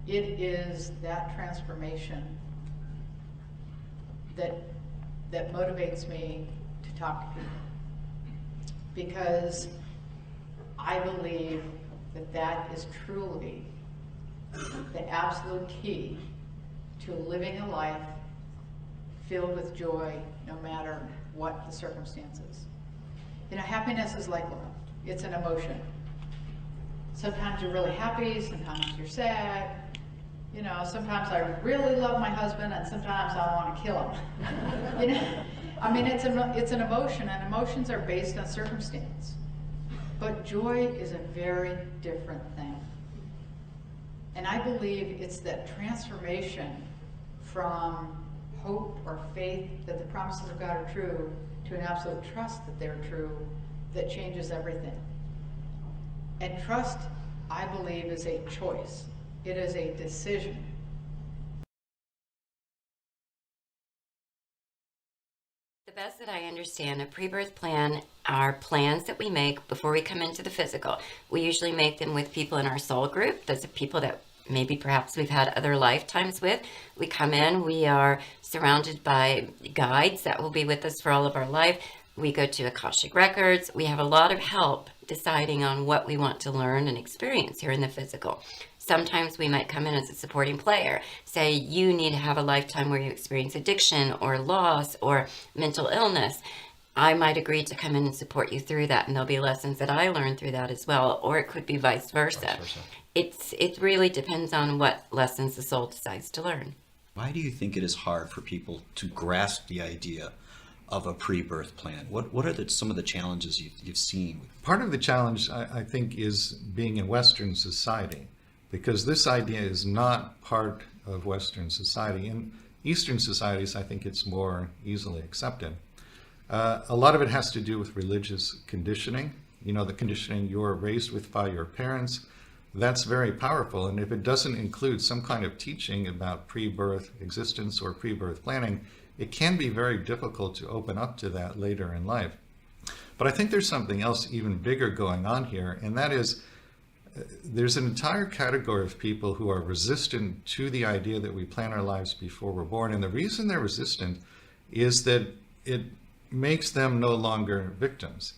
it is that transformation that that motivates me to talk to people. Because I believe that that is truly the absolute key to living a life filled with joy, no matter what the circumstances. You know, happiness is like love. It's an emotion. Sometimes you're really happy, sometimes you're sad. You know, sometimes I really love my husband and sometimes I want to kill him. You know, I mean, it's an emotion, and emotions are based on circumstance. But joy is a very different thing. And I believe it's that transformation from hope or faith that the promises of God are true to an absolute trust that they're true that changes everything. And trust, I believe, is a choice. It is a decision. The best that I understand, a pre-birth plan are plans that we make before we come into the physical. We usually make them with people in our soul group. Those are people that maybe perhaps we've had other lifetimes with. We come in, we are surrounded by guides that will be with us for all of our life. We go to Akashic Records. We have a lot of help deciding on what we want to learn and experience here in the physical. Sometimes we might come in as a supporting player, say you need to have a lifetime where you experience addiction or loss or mental illness. I might agree to come in and support you through that, and there'll be lessons that I learn through that as well, or it could be vice versa. It really depends on what lessons the soul decides to learn. Why do you think it is hard for people to grasp the idea of a pre-birth plan? What are some of the challenges you've seen? Part of the challenge, I think, is being in Western society, because this idea is not part of Western society. In Eastern societies, I think it's more easily accepted. A lot of it has to do with religious conditioning. You know, the conditioning you're raised with by your parents. That's very powerful. And if it doesn't include some kind of teaching about pre-birth existence or pre-birth planning, it can be very difficult to open up to that later in life. But I think there's something else even bigger going on here, and that is there's an entire category of people who are resistant to the idea that we plan our lives before we're born. And the reason they're resistant is that it makes them no longer victims.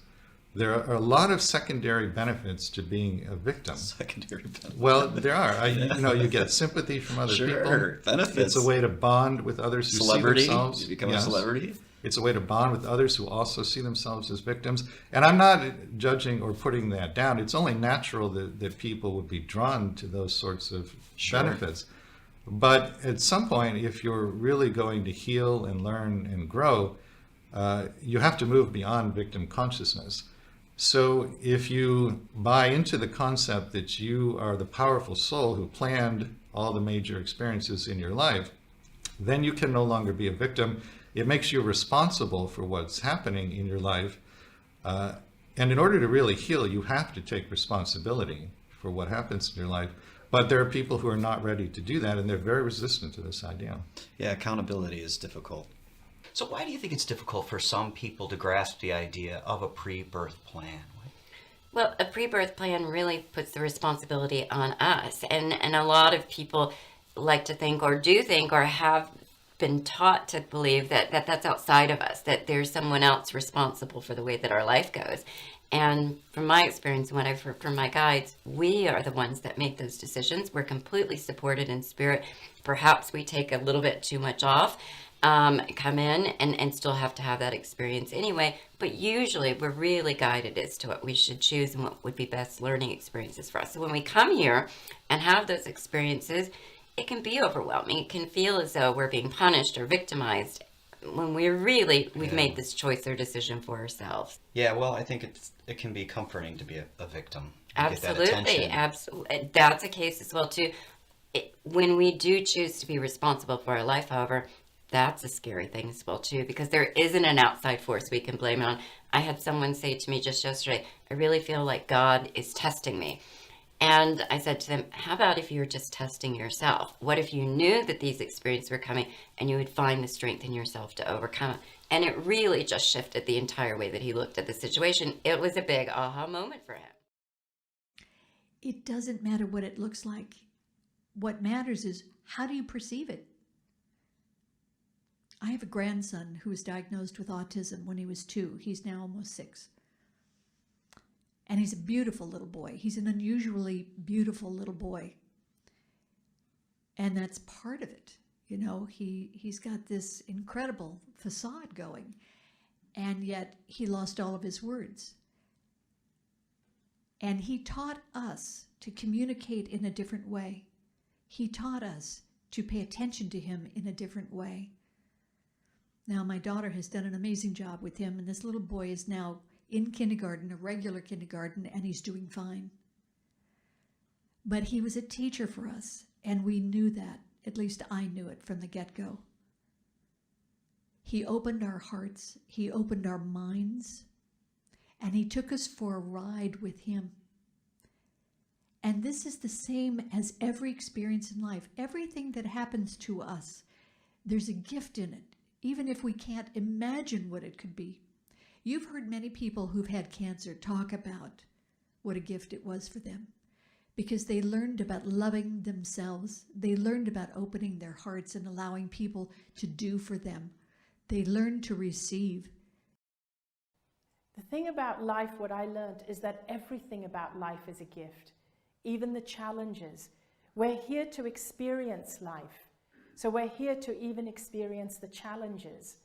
There are a lot of secondary benefits to being a victim. Secondary benefits? Well, there are. You get sympathy from other people. Benefits. It's a way to bond with others who see themselves. You become a celebrity? It's a way to bond with others who also see themselves as victims. And I'm not judging or putting that down. It's only natural that people would be drawn to those sorts of benefits. But at some point, if you're really going to heal and learn and grow, you have to move beyond victim consciousness. So if you buy into the concept that you are the powerful soul who planned all the major experiences in your life, then you can no longer be a victim. It makes you responsible for what's happening in your life. And in order to really heal, you have to take responsibility for what happens in your life. But there are people who are not ready to do that, and they're very resistant to this idea. Yeah, accountability is difficult. So why do you think it's difficult for some people to grasp the idea of a pre-birth plan? Well, a pre-birth plan really puts the responsibility on us. And a lot of people like to think or do think or have been taught to believe that that's outside of us, that there's someone else responsible for the way that our life goes. And from my experience and what I've heard from my guides, we are the ones that make those decisions. We're completely supported in spirit. Perhaps we take a little bit too much off, come in and still have to have that experience anyway. But usually we're really guided as to what we should choose and what would be best learning experiences for us. So when we come here and have those experiences, it can be overwhelming. It can feel as though we're being punished or victimized when we've made this choice or decision for ourselves. Yeah, well, I think it can be comforting to be a victim. Absolutely, absolutely. That's a case as well too. When we do choose to be responsible for our life, however, that's a scary thing as well too, because there isn't an outside force we can blame it on. I had someone say to me just yesterday, I really feel like God is testing me. And I said to them, how about if you were just testing yourself? What if you knew that these experiences were coming and you would find the strength in yourself to overcome it? And it really just shifted the entire way that he looked at the situation. It was a big aha moment for him. It doesn't matter what it looks like. What matters is, how do you perceive it? I have a grandson who was diagnosed with autism when he was 2. He's now almost 6. And he's a beautiful little boy. He's an unusually beautiful little boy. And that's part of it. You know, he's got this incredible facade going, and yet he lost all of his words. And he taught us to communicate in a different way. He taught us to pay attention to him in a different way. Now, my daughter has done an amazing job with him, and this little boy is now in kindergarten, a regular kindergarten, and he's doing fine. But he was a teacher for us, and we knew that. At least I knew it from the get-go. He opened our hearts, he opened our minds, and he took us for a ride with him. And this is the same as every experience in life. Everything that happens to us, there's a gift in it, even if we can't imagine what it could be. You've heard many people who've had cancer talk about what a gift it was for them, because they learned about loving themselves. They learned about opening their hearts and allowing people to do for them. They learned to receive. The thing about life, what I learned, is that everything about life is a gift, even the challenges. We're here to experience life. So we're here to even experience the challenges.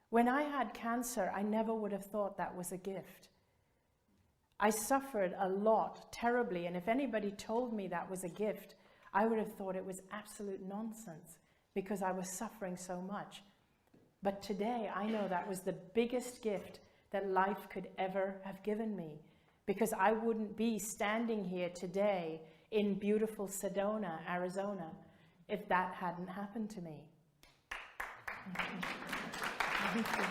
When I had cancer, I never would have thought that was a gift. I suffered a lot, terribly, and if anybody told me that was a gift, I would have thought it was absolute nonsense because I was suffering so much. But today, I know that was the biggest gift that life could ever have given me, because I wouldn't be standing here today in beautiful Sedona, Arizona, if that hadn't happened to me. Thank you.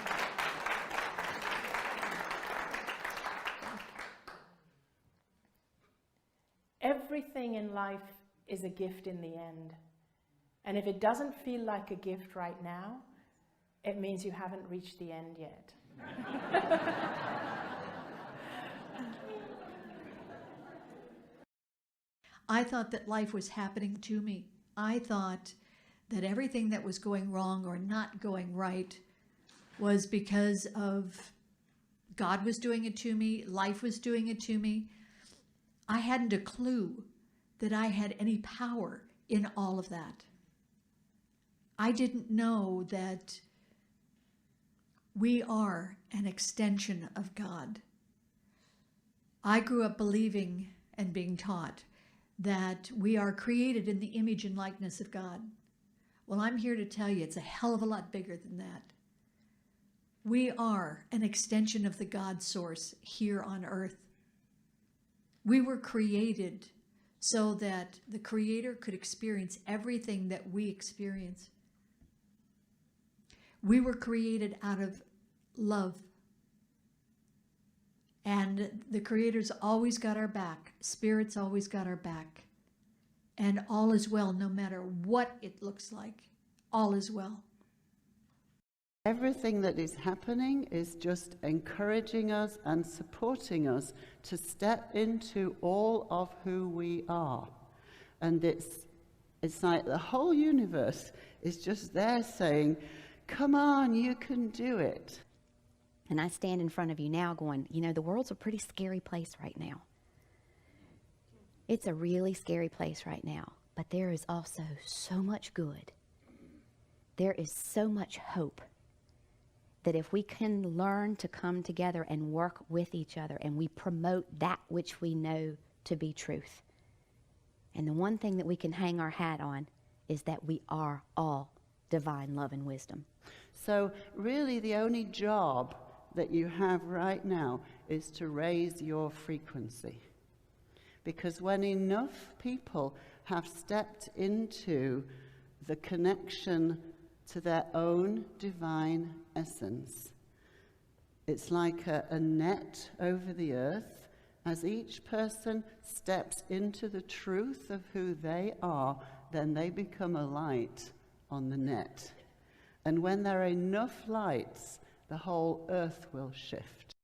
Everything in life is a gift in the end. And if it doesn't feel like a gift right now, it means you haven't reached the end yet. I thought that life was happening to me. I thought that everything that was going wrong or not going right was because of God was doing it to me, life was doing it to me. I hadn't a clue that I had any power in all of that. I didn't know that we are an extension of God. I grew up believing and being taught that we are created in the image and likeness of God. Well, I'm here to tell you it's a hell of a lot bigger than that. We are an extension of the God source here on earth. We were created so that the Creator could experience everything that we experience. We were created out of love. And the Creator's always got our back. Spirit's always got our back. And all is well, no matter what it looks like. All is well. Everything that is happening is just encouraging us and supporting us to step into all of who we are. And it's like the whole universe is just there saying, come on, you can do it. And I stand in front of you now going, you know, the world's a pretty scary place right now. It's a really scary place right now. But there is also so much good. There is so much hope that if we can learn to come together and work with each other and we promote that which we know to be truth. And the one thing that we can hang our hat on is that we are all divine love and wisdom. So really the only job that you have right now is to raise your frequency. Because when enough people have stepped into the connection to their own divine essence, it's like a net over the earth. As each person steps into the truth of who they are, then they become a light on the net. And when there are enough lights, the whole earth will shift.